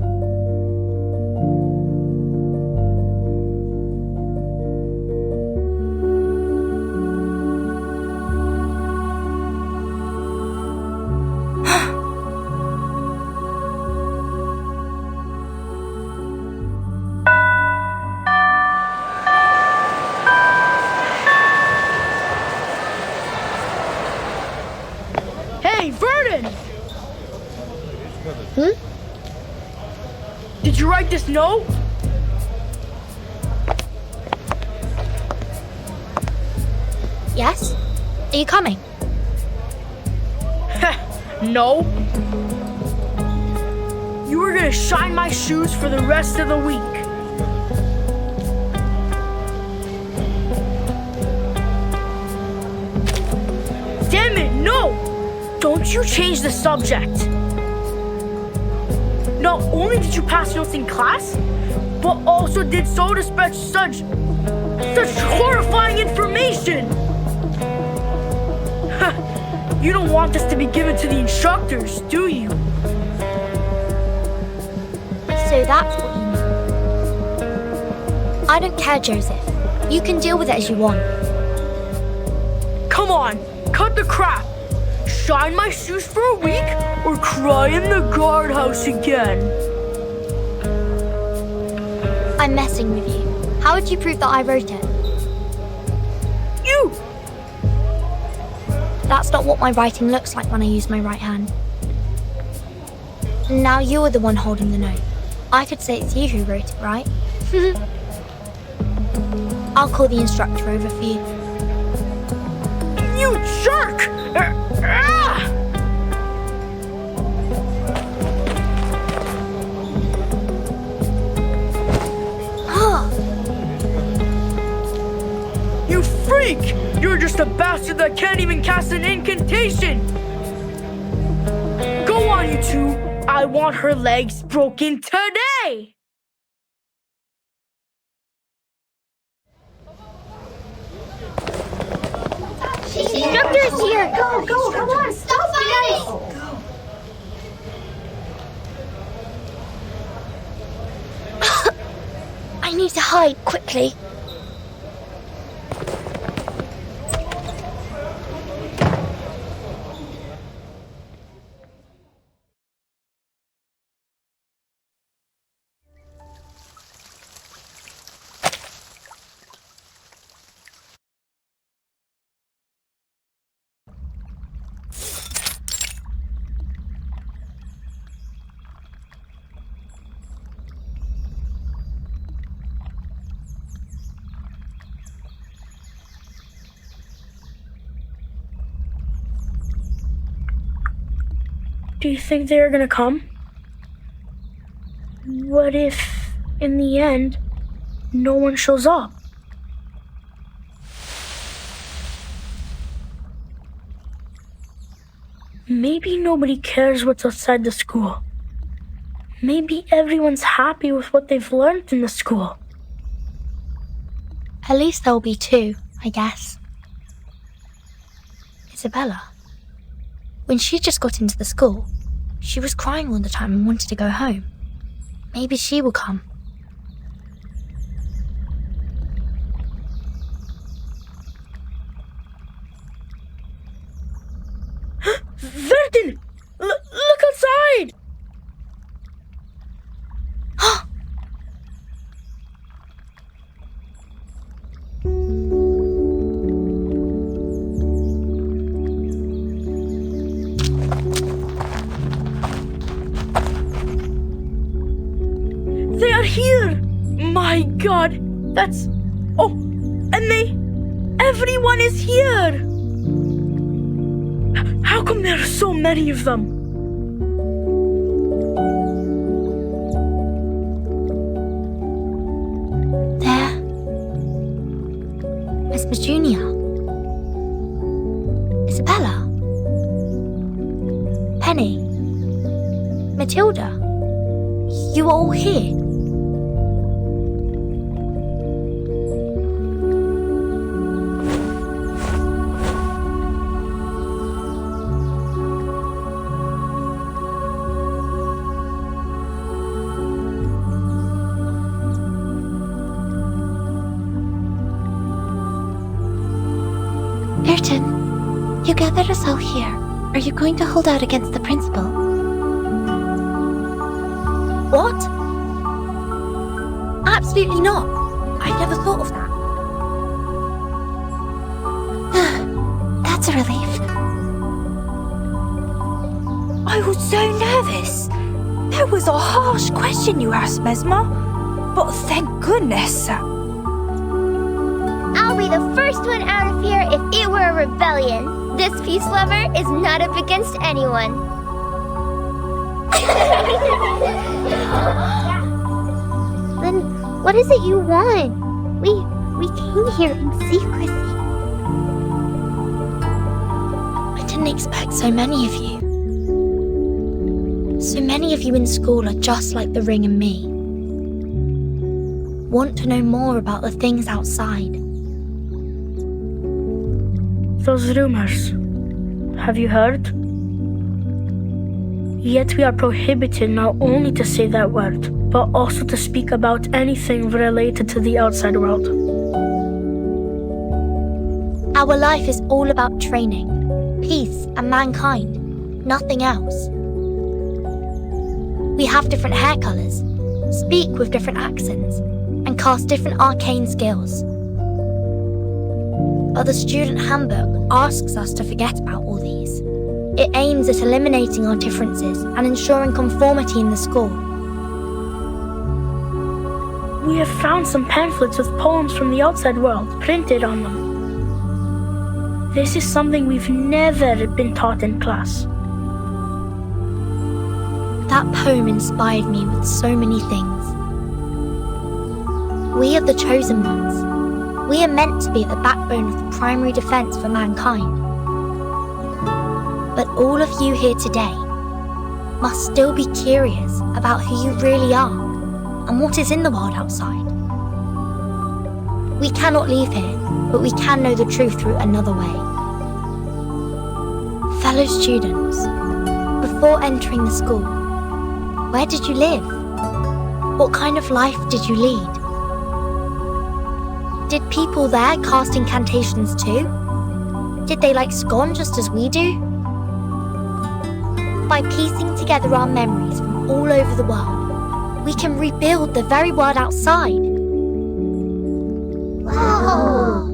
Hey, Vernon! Did you write this note? Yes? Are you coming? No. You were gonna shine my shoes for the rest of the week. Damn it, no! Don't you change the subject. Not only did you pass notes in class, but also did so to spread such horrifying information. You don't want this to be given to the instructors, do you? So that's what you mean. I don't care, Joseph. You can deal with it as you want. Come on, cut the crap. Shine my shoes for a week or cry in the guardhouse again. I'm messing with you. How would you prove that I wrote it? You! That's not what my writing looks like when I use my right hand. Now you're the one holding the note. I could say it's you who wrote it, right? I'll call the instructor over for you. You jerk! You freak! You're just a bastard that can't even cast an incantation! Go on, you two! I want her legs broken today! Instructor's here! Go, come on, stop fighting! I need to hide quickly. Do you think they're gonna come? What if, in the end, no one shows up? Maybe nobody cares what's outside the school. Maybe everyone's happy with what they've learned in the school. At least there'll be two, I guess. Isabella. When she just got into the school, she was crying all the time and wanted to go home. Maybe she will come. Vertin! Look outside! They are here! My God! That's... Oh! And everyone is here! How come there are so many of them? There. As Miss Junior, Isabella, Penny, Matilda, you are all here. Ayrton, you gathered us all here. Are you going to hold out against the principal? What? Absolutely not. I never thought of that. That's a relief. I was so nervous. That was a harsh question you asked, Mesmer. But thank goodness. I'll be the first one out of here if it were a rebellion. This peace lover is not up against anyone. Then what is it you want? We came here in secrecy. I didn't expect so many of you. So many of you in school are just like the Ring and me. Want to know more about the things outside. Those rumors. Have you heard? Yet we are prohibited not only to say that word, but also to speak about anything related to the outside world. Our life is all about training, peace, and mankind. Nothing else. We have different hair colors, speak with different accents, and cast different arcane skills. But the student handbook asks us to forget about all these. It aims at eliminating our differences and ensuring conformity in the school. We have found some pamphlets with poems from the outside world printed on them. This is something we've never been taught in class. That poem inspired me with so many things. We are the chosen ones. We are meant to be at the backbone of the primary defense for mankind. But all of you here today must still be curious about who you really are and what is in the world outside. We cannot leave here, but we can know the truth through another way. Fellow students, before entering the school, where did you live? What kind of life did you lead? Did people there cast incantations too? Did they like scone just as we do? By piecing together our memories from all over the world, we can rebuild the very world outside. Wow!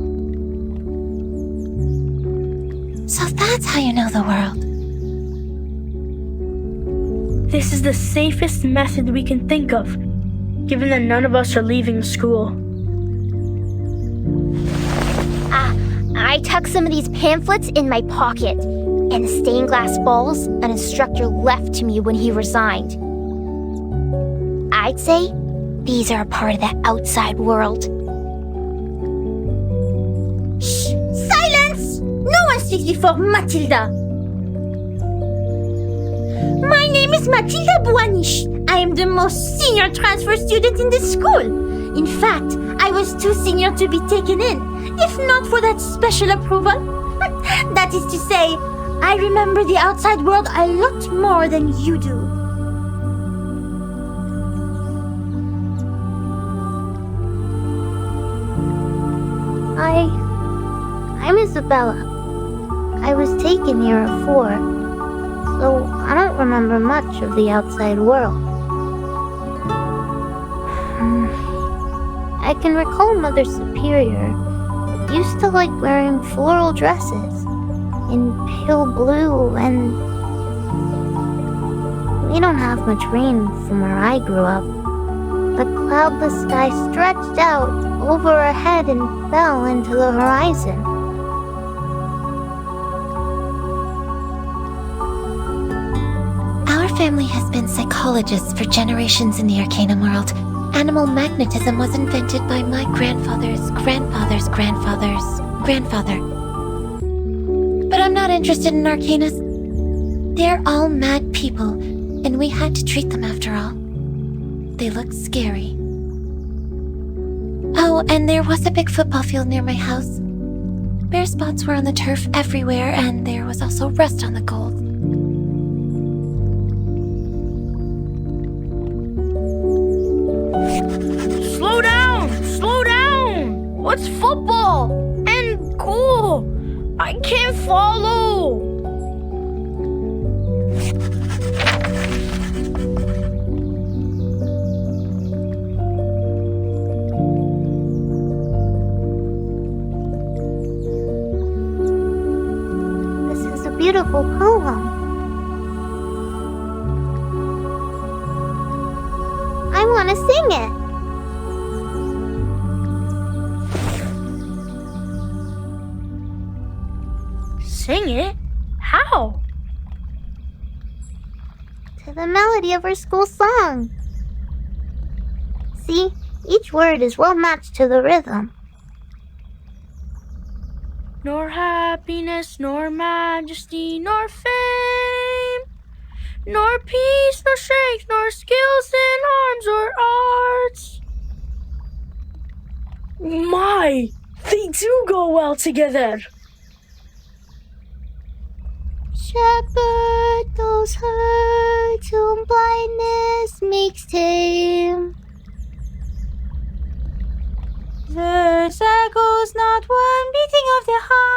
So that's how you know the world. This is the safest method we can think of, given that none of us are leaving school. I tucked some of these pamphlets in my pocket, and the stained glass balls an instructor left to me when he resigned. I'd say these are a part of the outside world. Shh! Silence! No one speaks before Matilda. My name is Matilda Buanish. I am the most senior transfer student in this school. In fact, I was too senior to be taken in, if not for that special approval. That is to say, I remember the outside world a lot more than you do. I'm Isabella. I was taken here at 4, so I don't remember much of the outside world. I can recall Mother Superior used to like wearing floral dresses in pale blue, and we don't have much rain from where I grew up. The cloudless sky stretched out over our head and fell into the horizon. Our family has been psychologists for generations in the Arcanum world. Animal magnetism was invented by my grandfather's grandfather's grandfathers. grandfather. But I'm not interested in Arcanus. They're all mad people, and we had to treat them after all. They look scary. Oh, and there was a big football field near my house. Bare spots were on the turf everywhere, and there was also rust on the gold. Slow down! Slow down! What's football? And cool! I can't follow! This is a beautiful poem. I want to sing it. Sing it? How? To the melody of our school song. See, each word is well matched to the rhythm. Nor happiness, nor majesty, nor fame, nor peace, nor strength, nor skills in arms or arts. My, they do go well together. Shepherd those herds whom blindness makes tame. There's echoes not one beating of their hearts.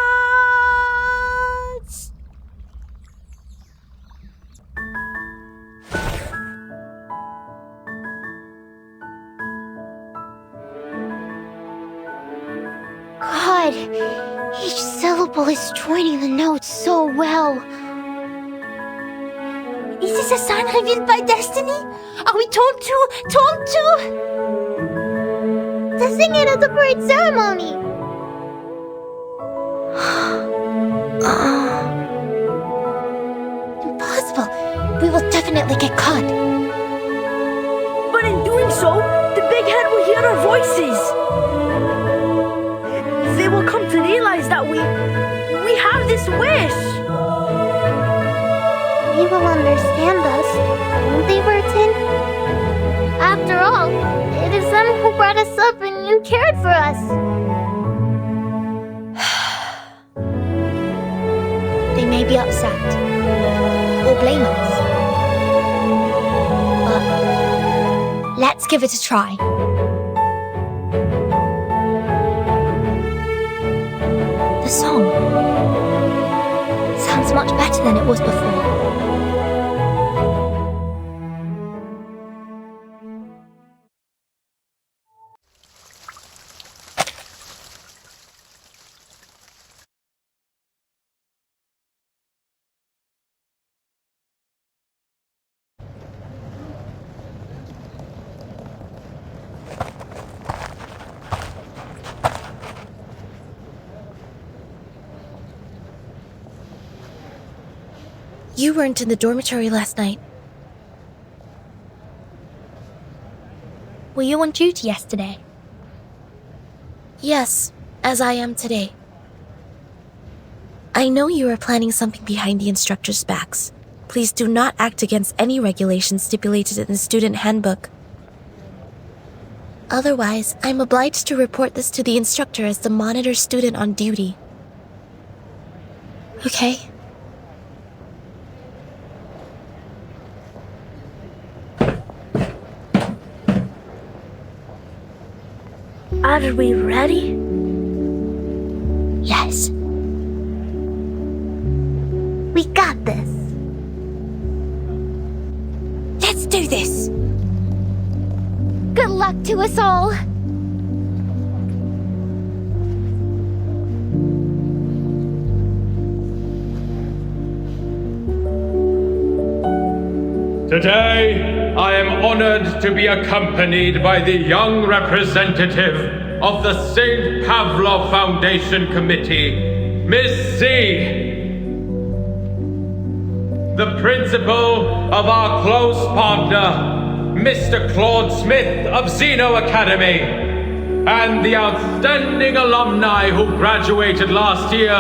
God, each syllable is joining the notes so well. Is this a sign revealed by destiny? Are we told to sing it at the parade ceremony? Impossible. We will definitely get caught. But in doing so, the big head will hear our voices. They will come to realize that we have this wish. They will understand us, won't they, Burton? After all, it is them who brought us up and you cared for us. They may be upset or blame us, but let's give it a try. The song sounds much better than it was before. You weren't in the dormitory last night. Were you on duty yesterday? Yes, as I am today. I know you are planning something behind the instructor's backs. Please do not act against any regulations stipulated in the student handbook. Otherwise, I'm obliged to report this to the instructor as the monitor student on duty. Okay? Are we ready? Yes. We got this. Let's do this. Good luck to us all. Today, I am honored to be accompanied by the young representative of the St. Pavlov Foundation Committee, Miss C. The principal of our close partner, Mr. Claude Smith of Zeno Academy. and the outstanding alumni who graduated last year,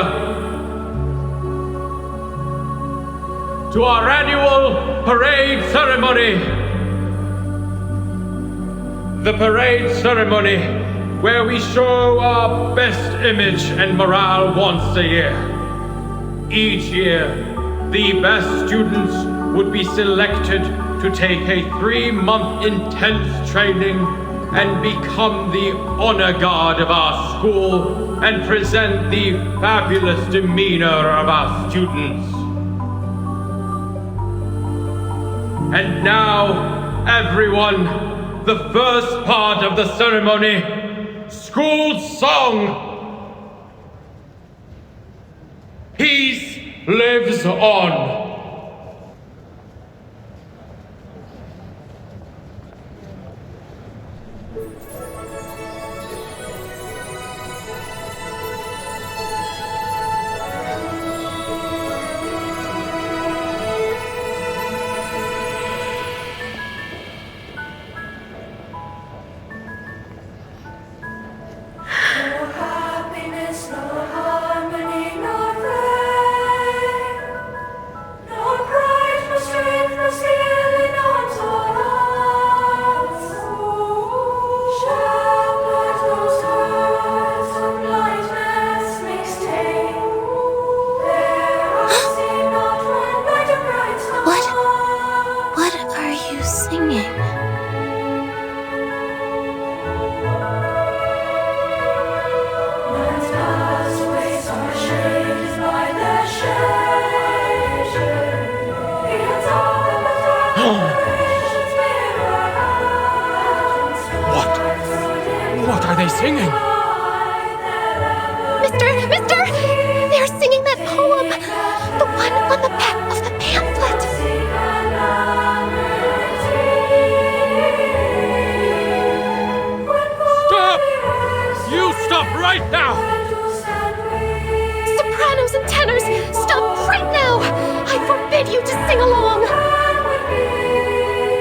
to our annual parade ceremony. The parade ceremony where we show our best image and morale once a year. Each year, the best students would be selected to take a 3-month intense training and become the honor guard of our school and present the fabulous demeanor of our students. And now, everyone, the first part of the ceremony, school song. Peace lives on. What are they singing? Mister! They're singing that poem! The one on the back of the pamphlet! Stop! You stop right now! Sopranos and tenors, stop right now! I forbid you to sing along!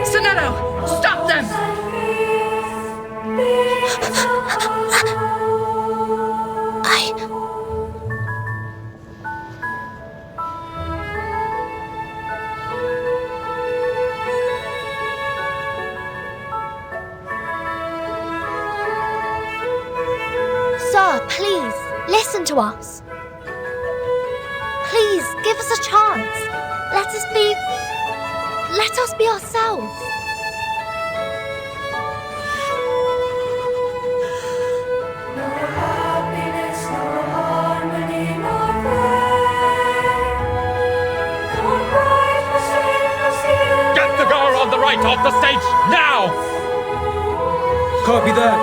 Sonetto, stop them! Sir, please, listen to us. Please, give us a chance. Let us be ourselves. Get the girl on the right off the stage now! Copy that.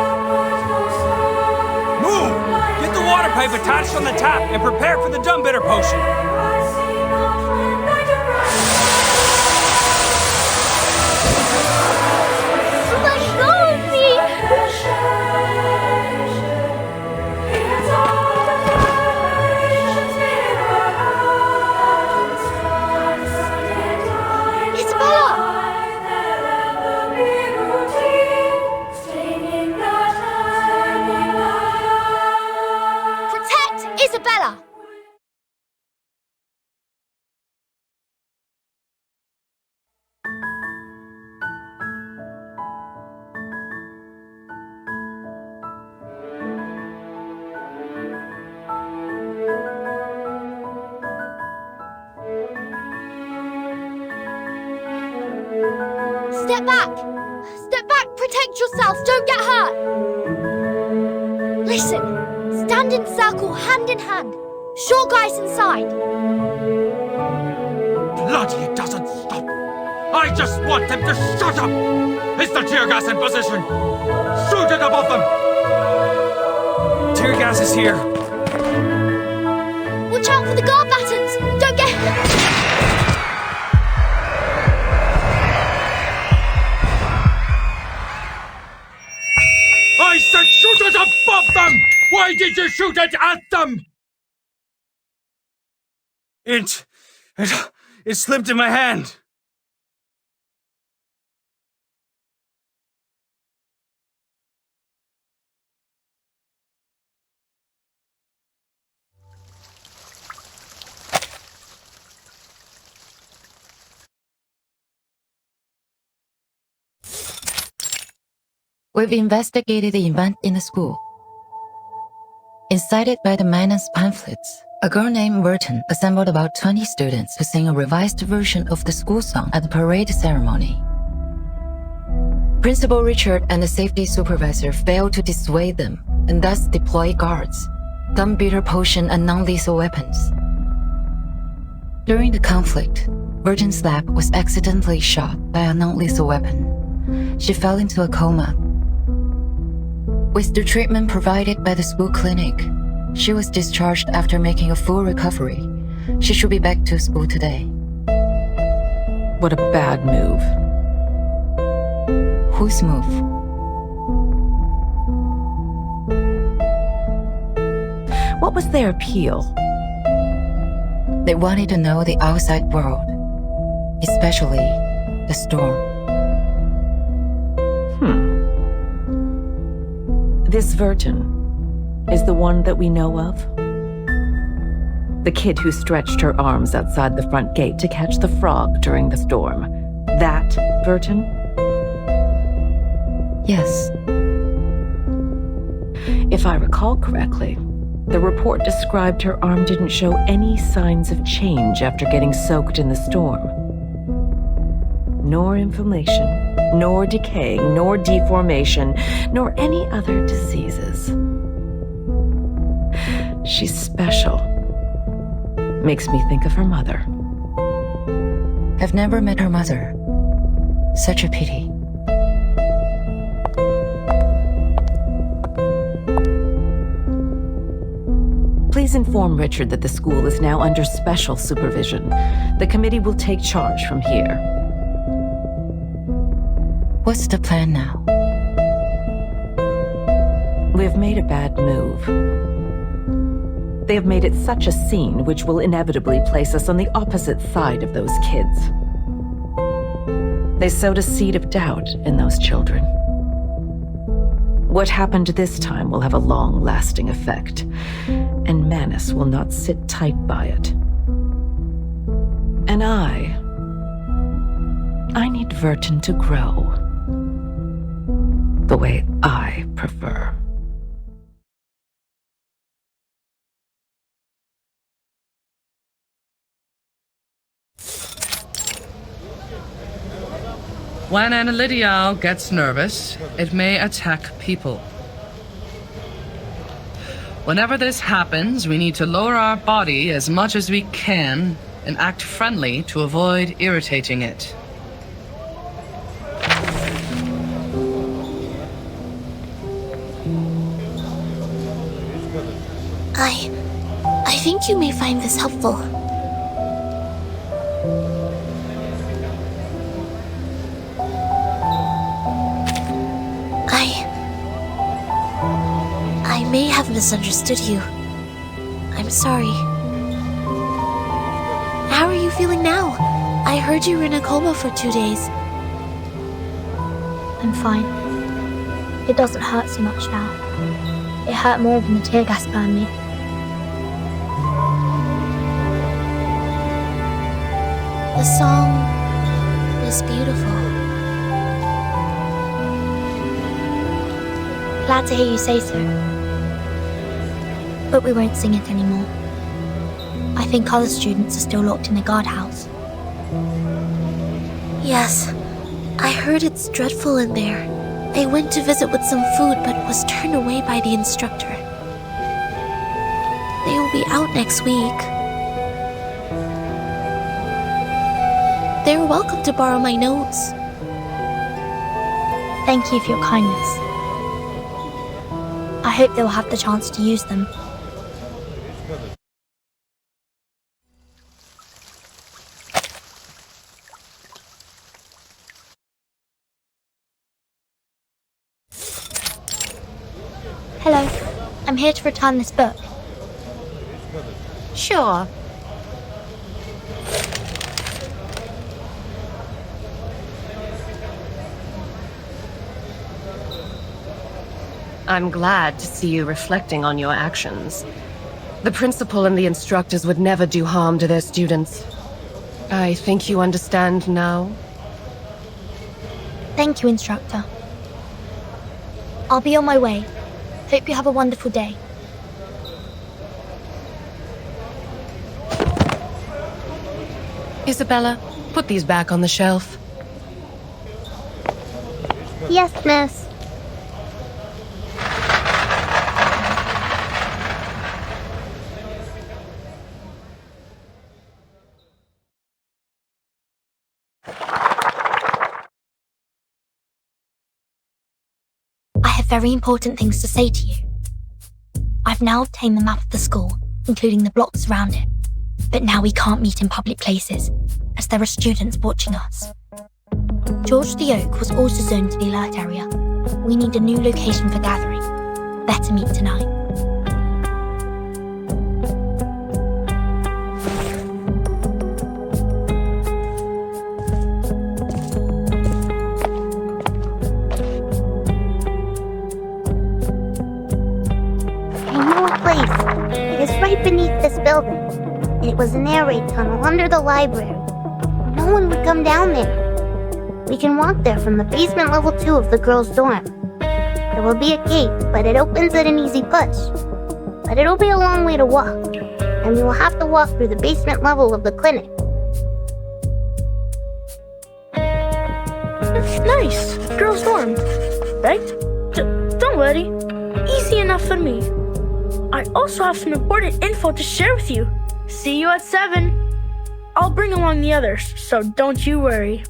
Move! Get the water pipe attached on the tap and prepare for the dumb bitter potion. Let go of me! Isabella! Step back! Step back! Protect yourself! Don't get hurt! Listen! Stand in circle, hand in hand. Sure guys inside. Bloody, it doesn't stop. I just want them to shut up. Is the tear gas in position? Shoot it above them. Tear gas is here. Watch out for the guard battens. Don't get... I said shoot it above them! Why did you shoot it at them? It slipped in my hand. We've investigated the event in the school. Incited by the Manon's pamphlets, a girl named Burton assembled about 20 students to sing a revised version of the school song at the parade ceremony. Principal Richard and the safety supervisor failed to dissuade them and thus deployed guards, gun bitter potion and non-lethal weapons. During the conflict, Burton's lab was accidentally shot by a non-lethal weapon. She fell into a coma. With the treatment provided by the school clinic, she was discharged after making a full recovery. She should be back to school today. What a bad move. Whose move? What was their appeal? They wanted to know the outside world, especially the storm. This Verton is the one that we know of? The kid who stretched her arms outside the front gate to catch the frog during the storm. That Verton? Yes. If I recall correctly, the report described her arm didn't show any signs of change after getting soaked in the storm. Nor inflammation, nor decaying, nor deformation, nor any other diseases. She's special. Makes me think of her mother. I've never met her mother. Such a pity. Please inform Richard that the school is now under special supervision. The committee will take charge from here. What's the plan now? We have made a bad move. They have made it such a scene which will inevitably place us on the opposite side of those kids. They sowed a seed of doubt in those children. What happened this time will have a long-lasting effect, and Manus will not sit tight by it. And I need Verton to grow the way I prefer. When an Elidial gets nervous, it may attack people. Whenever this happens, we need to lower our body as much as we can and act friendly to avoid irritating it. I think you may find this helpful. I may have misunderstood you. I'm sorry. How are you feeling now? I heard you were in a coma for 2 days. I'm fine. It doesn't hurt so much now. It hurt more when the tear gas burned me. The song was beautiful. Glad to hear you say so. But we won't sing it anymore. I think other students are still locked in the guardhouse. Yes, I heard it's dreadful in there. I went to visit with some food but was turned away by the instructor. They will be out next week. They're welcome to borrow my notes. Thank you for your kindness. I hope they'll have the chance to use them. Hello, I'm here to return this book. Sure. I'm glad to see you reflecting on your actions. The principal and the instructors would never do harm to their students. I think you understand now. Thank you, instructor. I'll be on my way. Hope you have a wonderful day. Isabella, put these back on the shelf. Yes, miss. I have very important things to say to you. I've now obtained the map of the school, including the blocks around it. But now we can't meet in public places, as there are students watching us. George the Oak was also zoned to the alert area. We need a new location for gathering. Better meet tonight. I know a place. It is right beneath this building. It was an air raid tunnel under the library. No one would come down there. We can walk there from the basement level 2 of the girls' dorm. There will be a gate, but it opens at an easy push. But it'll be a long way to walk, and we will have to walk through the basement level of the clinic. Nice. Girls' dorm, right? Don't worry. Easy enough for me. I also have some important info to share with you. See you at 7. I'll bring along the others, so don't you worry.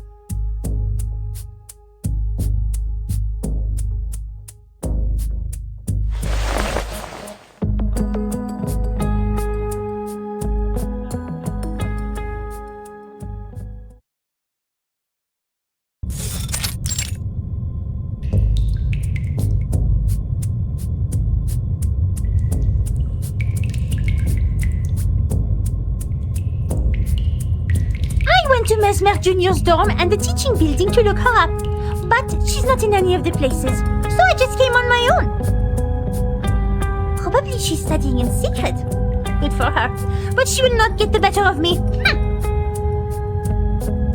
To Mesmer Jr.'s dorm and the teaching building to look her up. But she's not in any of the places, so I just came on my own. Probably she's studying in secret. Good for her. But she will not get the better of me.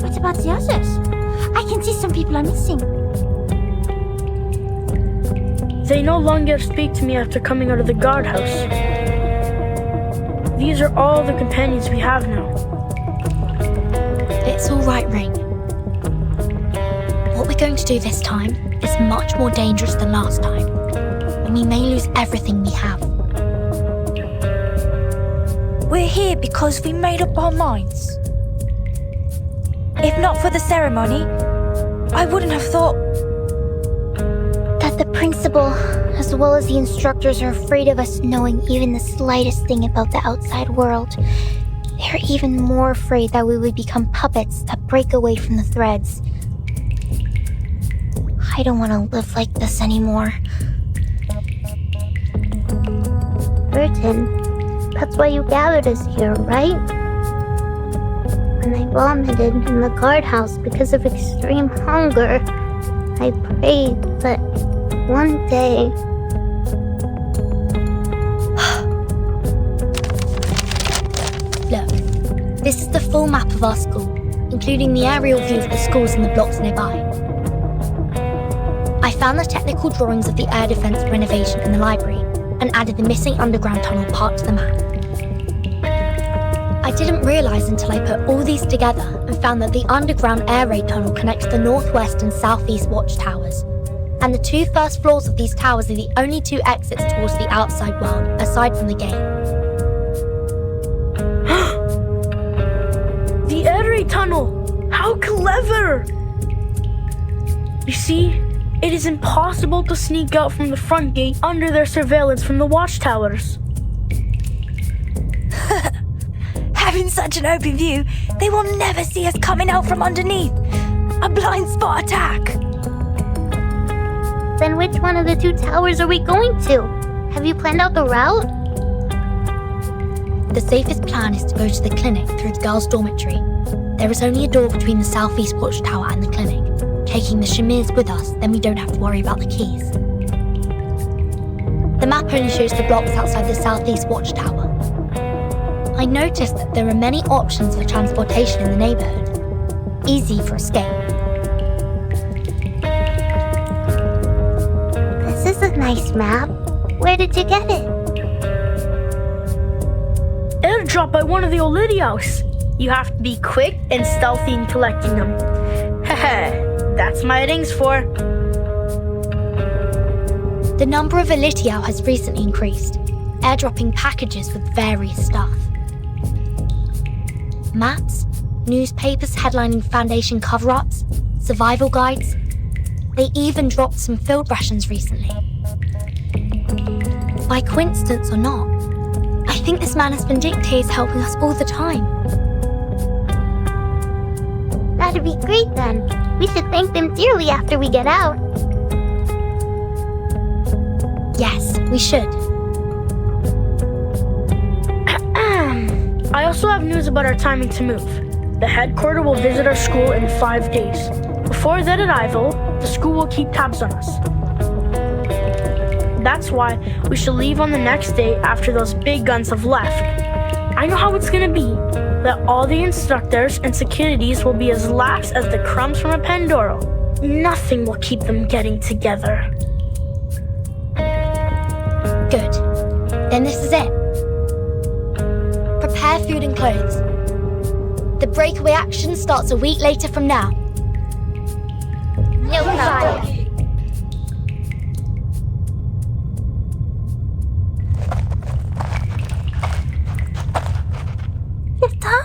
What about the others? I can see some people are missing. They no longer speak to me after coming out of the guardhouse. These are all the companions we have now. It's all right, Ring. What we're going to do this time is much more dangerous than last time, and we may lose everything we have. We're here because we made up our minds. If not for the ceremony, I wouldn't have thought That the principal, as well as the instructors, are afraid of us knowing even the slightest thing about the outside world. They're even more afraid that we would become puppets that break away from the threads. I don't want to live like this anymore. Burton, that's why you gathered us here, right? When I vomited in the guardhouse because of extreme hunger, I prayed that one day... Look, this is the full map of our school, including the aerial view of the schools and the blocks nearby. I found the technical drawings of the air defense renovation in the library and added the missing underground tunnel part to the map. I didn't realise until I put all these together and found that the underground air raid tunnel connects the northwest and southeast watchtowers, and the 2 first floors of these towers are the only 2 exits towards the outside world, aside from the gate. The air raid tunnel! How clever! You see, it is impossible to sneak out from the front gate under their surveillance from the watchtowers. having such an open view, they will never see us coming out from underneath. A blind spot attack. Then which one of the 2 towers are we going to? Have you planned out the route? The safest plan is to go to the clinic through the girls' dormitory. There is only a door between the southeast watchtower and the clinic. Taking the Shamirs with us, then we don't have to worry about the keys. The map only shows the blocks outside the southeast watchtower. I noticed that there are many options for transportation in the neighborhood. Easy for escape. This is nice map. Where did you get it? Airdrop by one of the old Lydios. You have to be quick and stealthy in collecting them. Haha, that's my rings for. The number of Elitio has recently increased, airdropping packages with various stuff. Maps, newspapers headlining Foundation cover-ups, survival guides. They even dropped some field rations recently. By coincidence or not, I think this man has been dictators helping us all the time. That'd be great then. We should thank them dearly after we get out. Yes, we should. I also have news about our timing to move. The headquarters will visit our school in 5 days. Before their arrival, the school will keep tabs on us. That's why we should leave on the next day after those big guns have left. I know how it's gonna be. That all the instructors and securities will be as lax as the crumbs from a Pandoro. Nothing will keep them getting together. Good. Then this is it. Prepare food and clothes. The breakaway action starts a week later from now. No problem. Rita?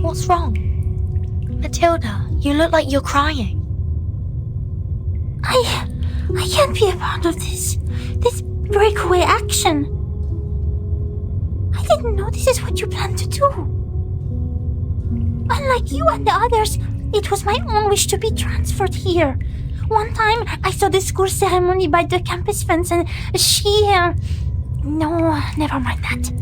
What's wrong? Matilda, you look like you're crying. I can't be a part of this breakaway action. I didn't know this is what you planned to do. Unlike you and the others, it was my own wish to be transferred here. One time, I saw the school ceremony by the campus fence and No, never mind that.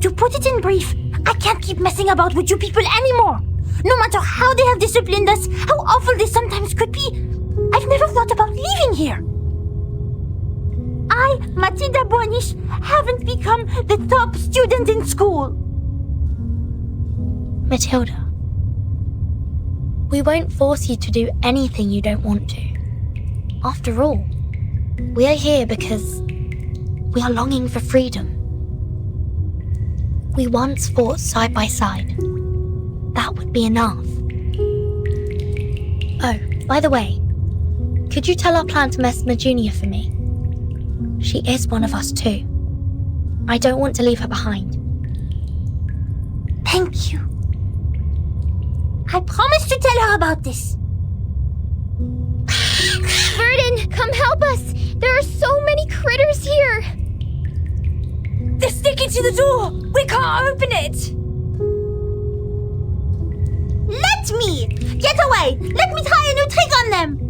To put it in brief, I can't keep messing about with you people anymore. No matter how they have disciplined us, how awful they sometimes could be, I've never thought about leaving here. I, Matilda Bonish, haven't become the top student in school. Matilda, we won't force you to do anything you don't want to. After all, we are here because we are longing for freedom. We once fought side by side. That would be enough. Oh, by the way, could you tell our plan to Mesmer Jr. for me? She is one of us too. I don't want to leave her behind. Thank you. I promise to tell her about this. Verdon, come help us! There are so many critters here! They're sticking to the door! We can't open it! Let me! Get away! Let me try a new trick on them!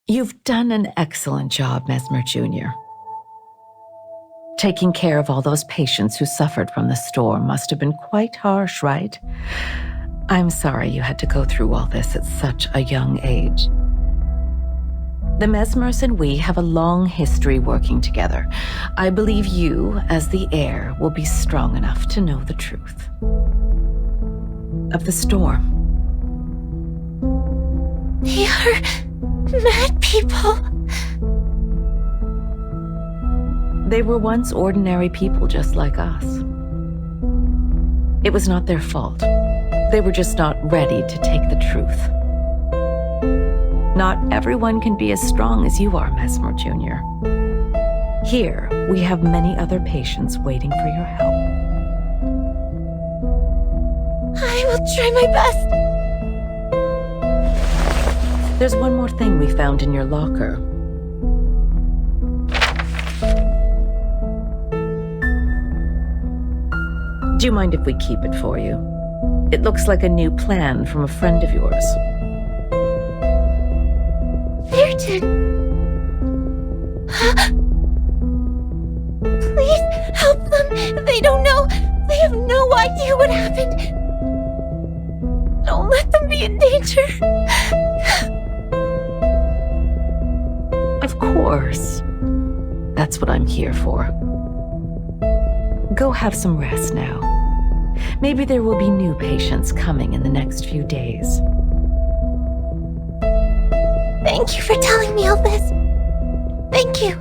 You've done an excellent job, Mesmer Jr. Taking care of all those patients who suffered from the storm must have been quite harsh, right? I'm sorry you had to go through all this at such a young age. The Mesmers and we have a long history working together. I believe you, as the heir, will be strong enough to know the truth of the storm. They are mad people. They were once ordinary people just like us. It was not their fault. They were just not ready to take the truth. Not everyone can be as strong as you are, Mesmer Jr. Here, we have many other patients waiting for your help. I will try my best. There's one more thing we found in your locker. Do you mind if we keep it for you? It looks like a new plan from a friend of yours. Please help them. They don't know. They have no idea what happened. That's what I'm here for. Go have some rest now. Maybe there will be new patients coming in the next few days. Thank you for telling me all this. Thank you.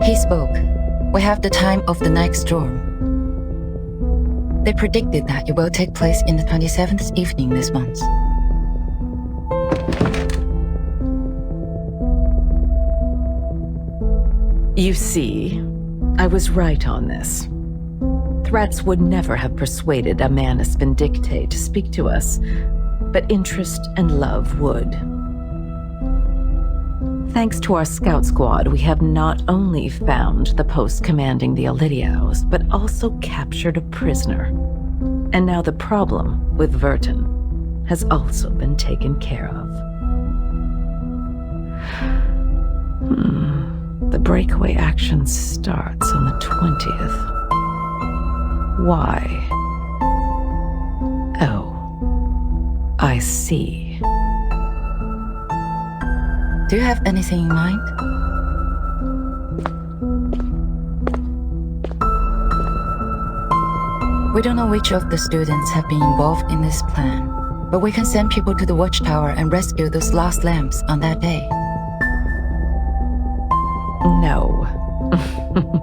He spoke. We have the time of the next storm. They predicted that it will take place in the 27th evening this month. You see, I was right on this. Threats would never have persuaded a Manus Vindictae to speak to us, but interest and love would. Thanks to our scout squad, we have not only found the post commanding the Olidiaos, but also captured a prisoner. And now the problem with Verton has also been taken care of. The breakaway action starts on the 20th. Why? Oh, I see. Do you have anything in mind? We don't know which of the students have been involved in this plan, but we can send people to the watchtower and rescue those lost lamps on that day. No,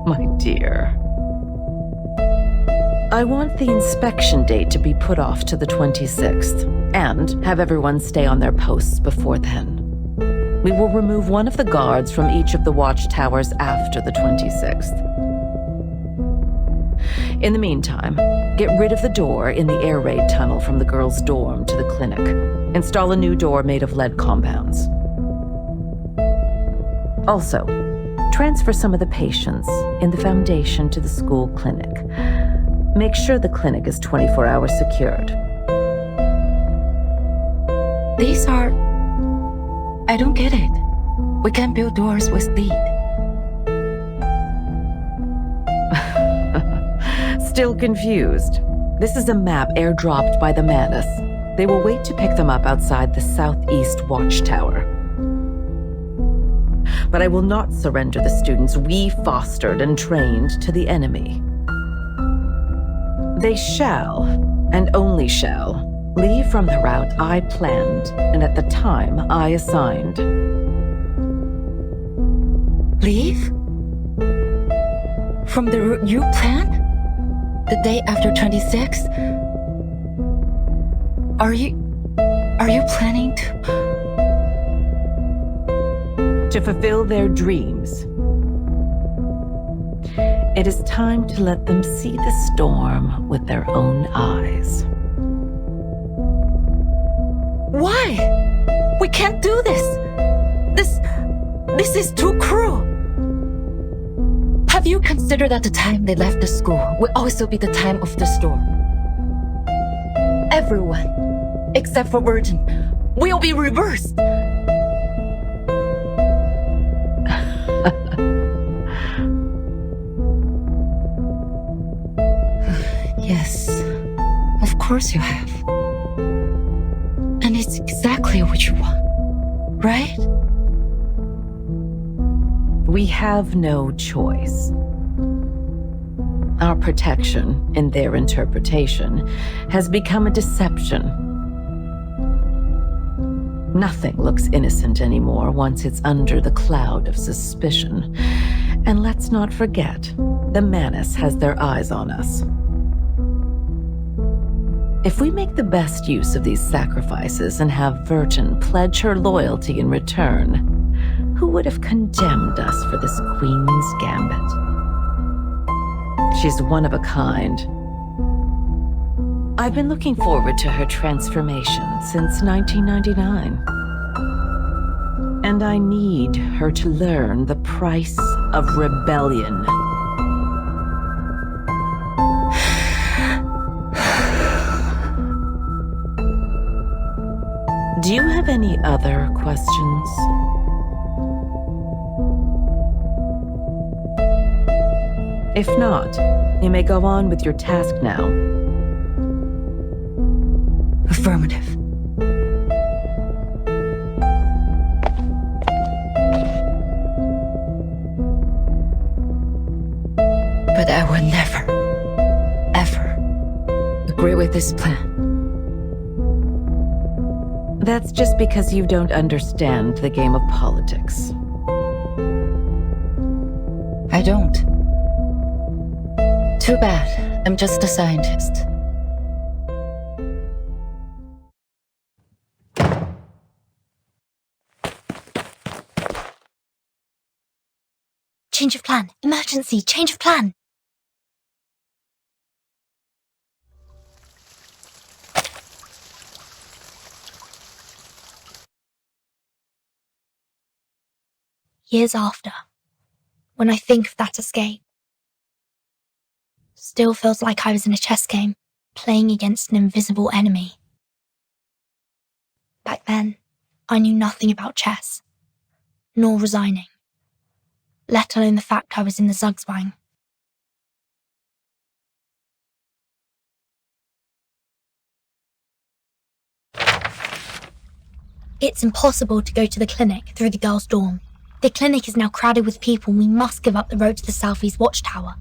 my dear. I want the inspection date to be put off to the 26th, and have everyone stay on their posts before then. We will remove one of the guards from each of the watchtowers after the 26th. In the meantime, get rid of the door in the air raid tunnel from the girls' dorm to the clinic. Install a new door made of lead compounds. Also, transfer some of the patients in the Foundation to the school clinic. Make sure the clinic is 24 hours secured. These are... I don't get it. We can't build doors with lead. Still confused? This is a map airdropped by the Manus. They will wait to pick them up outside the southeast watchtower. But I will not surrender the students we fostered and trained to the enemy. They shall, and only shall, leave from the route I planned and at the time I assigned. Leave? From the route you planned? The day after 26? Are you planning to fulfill their dreams? It is time to let them see the storm with their own eyes. Why? We can't do this! This is too cruel! Have you considered that the time they left the school will also be the time of the storm? Everyone, except for Verton, will be reversed! Yes, of course you have. And it's exactly what you want, right? We have no choice. Our protection, in their interpretation, has become a deception. Nothing looks innocent anymore once it's under the cloud of suspicion. And let's not forget, the Manus has their eyes on us. If we make the best use of these sacrifices and have Verton pledge her loyalty in return, who would have condemned us for this Queen's Gambit? She's one of a kind. I've been looking forward to her transformation since 1999. And I need her to learn the price of rebellion. Do you have any other questions? If not, you may go on with your task now. Affirmative. But I will never, ever agree with this plan. That's just because you don't understand the game of politics. I don't. Too bad. I'm just a scientist. Change of plan. Emergency. Change of plan. Years after, when I think of that escape, still feels like I was in a chess game, playing against an invisible enemy. Back then, I knew nothing about chess, nor resigning, let alone the fact I was in the Zugzwang. It's impossible to go to the clinic through the girls' dorm. The clinic is now crowded with people and we must give up the road to the Southeast Watchtower.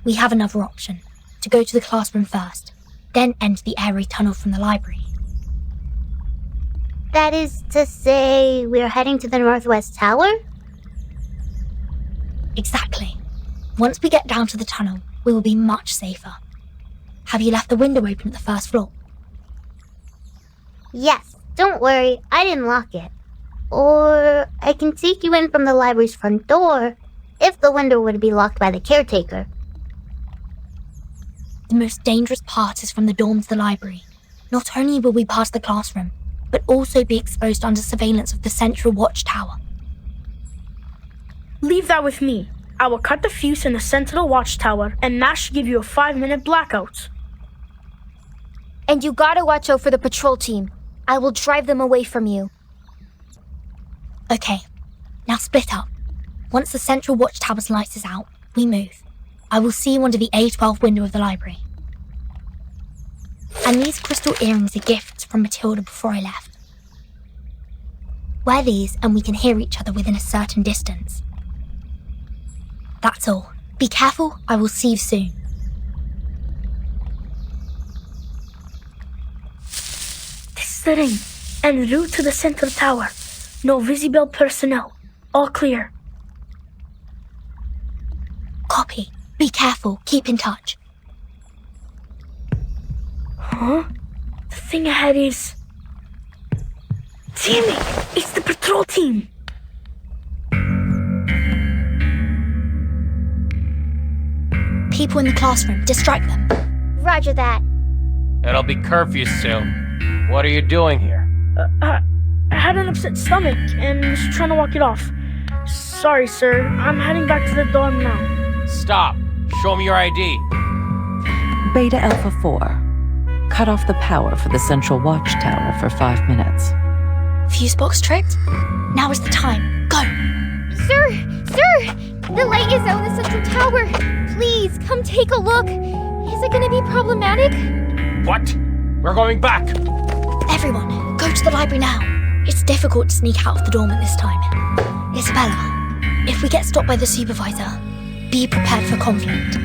We have another option, to go to the classroom first, then enter the airy tunnel from the library. That is to say, we're heading to the Northwest Tower? Exactly. Once we get down to the tunnel, we will be much safer. Have you left the window open at the first floor? Yes, don't worry, I didn't lock it. Or I can take you in from the library's front door, if the window would be locked by the caretaker. The most dangerous part is from the dorm to the library. Not only will we pass the classroom, but also be exposed under surveillance of the Central Watchtower. Leave that with me. I will cut the fuse in the Sentinel Watchtower, and that should give you a 5-minute blackout. And you gotta watch out for the patrol team. I will drive them away from you. Okay, now split up. Once the Central Watchtower's light is out, we move. I will see you under the A12 window of the library. And these crystal earrings are gifts from Matilda before I left. Wear these and we can hear each other within a certain distance. That's all. Be careful, I will see you soon. This is the ring, en route to the Central Tower. No visible personnel. All clear. Copy. Be careful, keep in touch. Huh? The thing ahead is... Damn it! It's the patrol team! People in the classroom, distract them. Roger that. It'll be curfew soon. What are you doing here? I had an upset stomach and was trying to walk it off. Sorry, sir. I'm heading back to the dorm now. Stop. Show me your ID. Beta Alpha 4. Cut off the power for the Central Watchtower for 5 minutes. Fuse box tricked? Now is the time. Go! Sir! The light is out in the Central Tower. Please, come take a look. Is it gonna be problematic? What? We're going back. Everyone, go to the library now. It's difficult to sneak out of the dorm at this time. Isabella, if we get stopped by the supervisor, be prepared for conflict.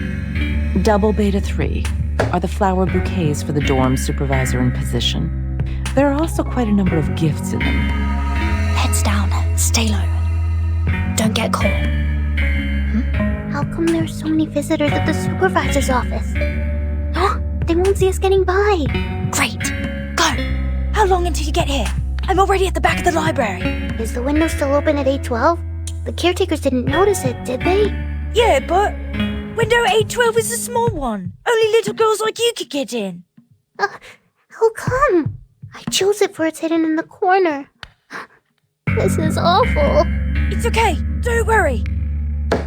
Double Beta 3 are the flower bouquets for the dorm supervisor in position. There are also quite a number of gifts in them. Heads down, stay low. Don't get caught. How come there are so many visitors at the supervisor's office? They won't see us getting by. Great. Go. How long until you get here? I'm already at the back of the library. Is the window still open at A12? The caretakers didn't notice it, did they? Yeah, but window A12 is a small one. Only little girls like you could get in. How come? I chose it for it's hidden in the corner. This is awful. It's okay. Don't worry.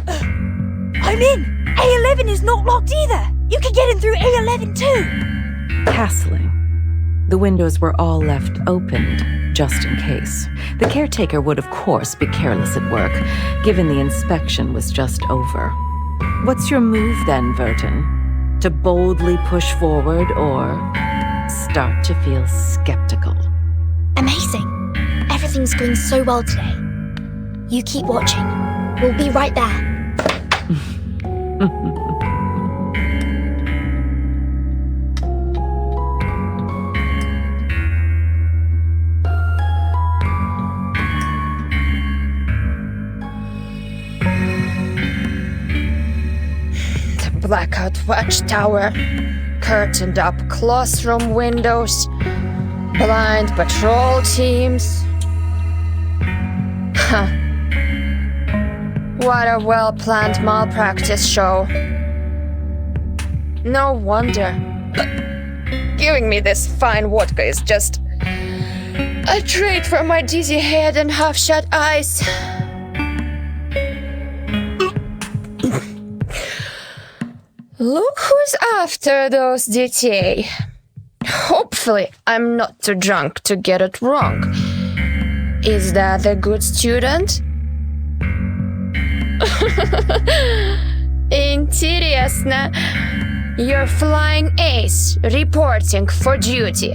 I'm in. A11 is not locked either. You can get in through A11 too. Castling. The windows were all left opened, just in case. The caretaker would, of course, be careless at work, given the inspection was just over. What's your move then, Verton? To boldly push forward or start to feel skeptical? Amazing. Everything's going so well today. You keep watching. We'll be right there. Blackout watchtower, curtained up classroom windows, blind patrol teams. Huh. What a well-planned malpractice show. No wonder. Giving me this fine vodka is just a treat for my dizzy head and half-shut eyes. Look who's after those детей. Hopefully, I'm not too drunk to get it wrong. Is that a good student? Интересно. You're flying ace, reporting for duty.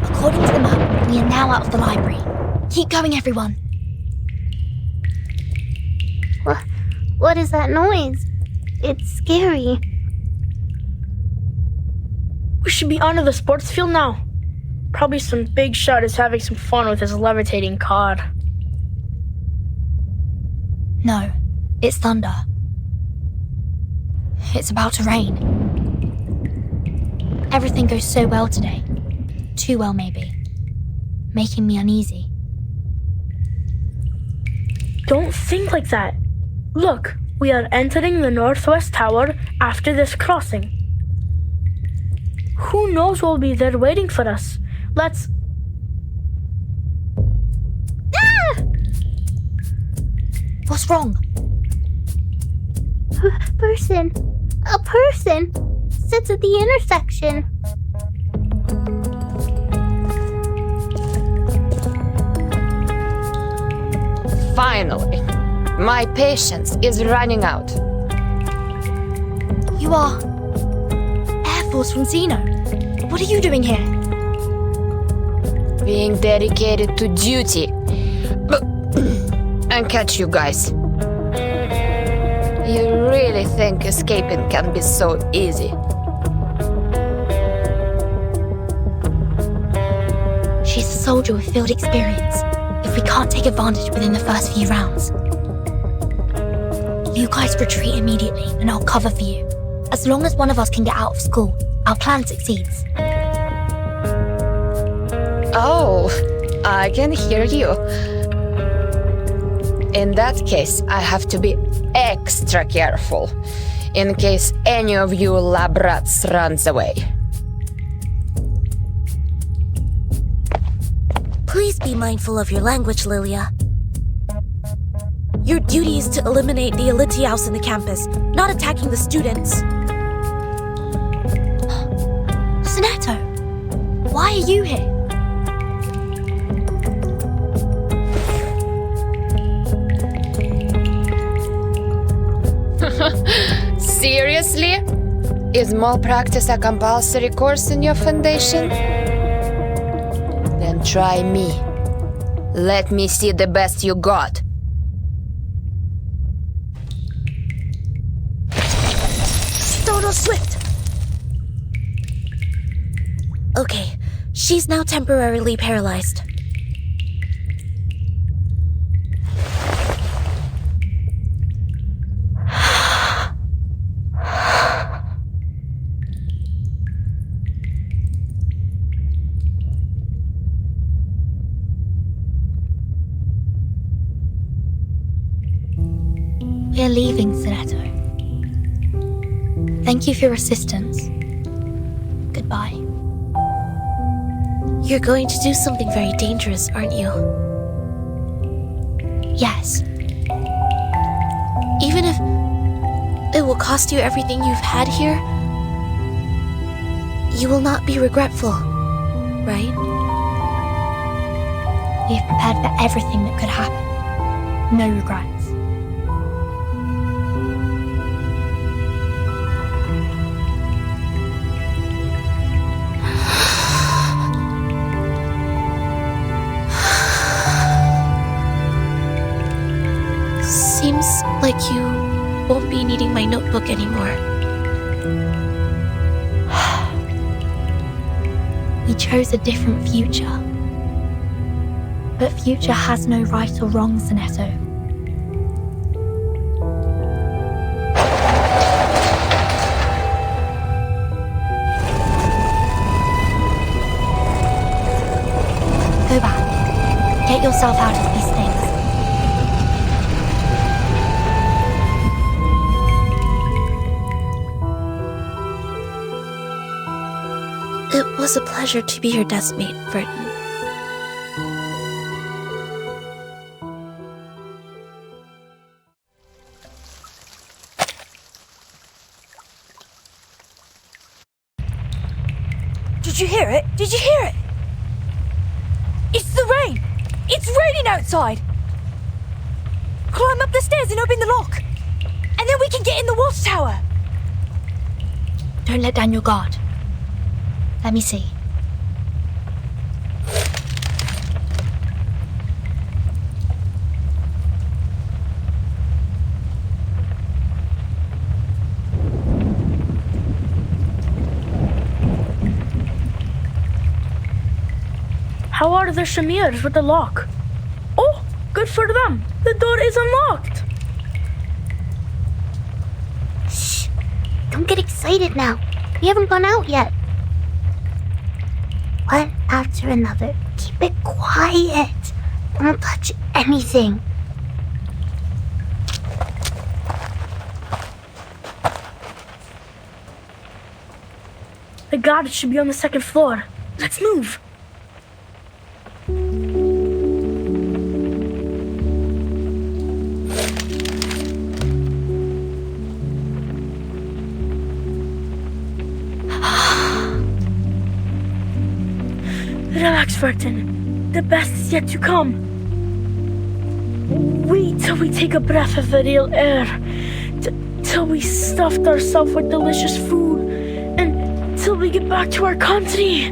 According to the map, we are now out of the library. Keep going, everyone. What is that noise? It's scary. We should be onto the sports field now. Probably some big shot is having some fun with his levitating cod. No, it's thunder. It's about to rain. Everything goes so well today. Too well, maybe. Making me uneasy. Don't think like that. Look, we are entering the northwest tower after this crossing. Who knows what will be there waiting for us? Let's... Ah! What's wrong? Person. A person. Sits at the intersection. Finally. My patience is running out. You are... Air Force from Xeno. What are you doing here? Being dedicated to duty. And catch you guys. You really think escaping can be so easy? She's a soldier with field experience. If we can't take advantage within the first few rounds. You guys retreat immediately and I'll cover for you. As long as one of us can get out of school, our plan succeeds. Oh, I can hear you. In that case, I have to be extra careful, in case any of you lab rats runs away. Please be mindful of your language, Lilia. Your duty is to eliminate the Elitiaus in the campus, not attacking the students. Soneto, why are you here? Seriously? Is malpractice a compulsory course in your foundation? Then try me. Let me see the best you got. Dodo Swift! Okay, she's now temporarily paralyzed. We're leaving, Soneto. Thank you for your assistance. Goodbye. You're going to do something very dangerous, aren't you? Yes. Even if it will cost you everything you've had here, you will not be regretful, right? We have prepared for everything that could happen. No regrets. Seems like you won't be needing my notebook anymore. We chose a different future. But future has no right or wrong, Zanetto. Go back. Get yourself out of these things. It was a pleasure to be your deskmate, Burton. Did you hear it? Did you hear it? It's the rain! It's raining outside! Climb up the stairs and open the lock! And then we can get in the watchtower! Don't let down your guard. Let me see. How are the Shamirs with the lock? Oh, good for them. The door is unlocked. Shh. Don't get excited now. We haven't gone out yet. One after another. Keep it quiet. Don't touch anything. The garage should be on the second floor. Let's move. Relax, Burton. The best is yet to come. Wait till we take a breath of the real air. Till we stuffed ourselves with delicious food. And till we get back to our country.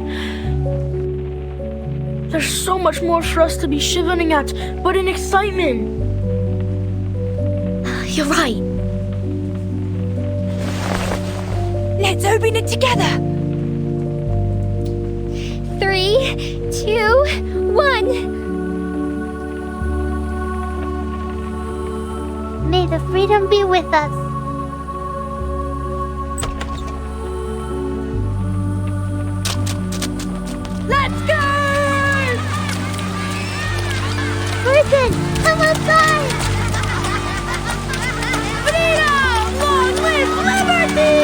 There's so much more for us to be shivering at, but in excitement. You're right. Let's open it together! 3, 2, 1. May the freedom be with us. Let's go! Burton, come outside! Freedom! Long live liberty!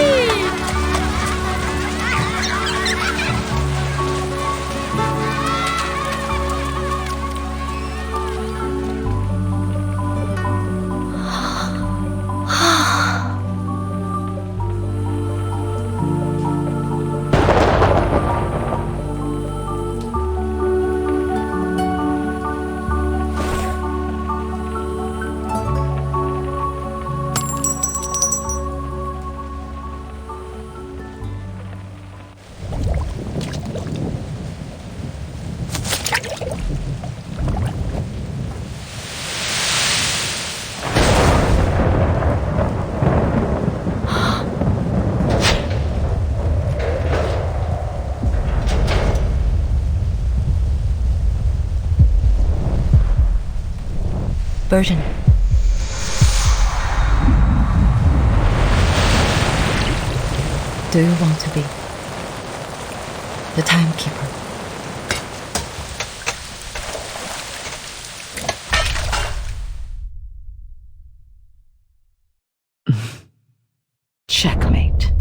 Burton. Do you want to be the timekeeper? Checkmate.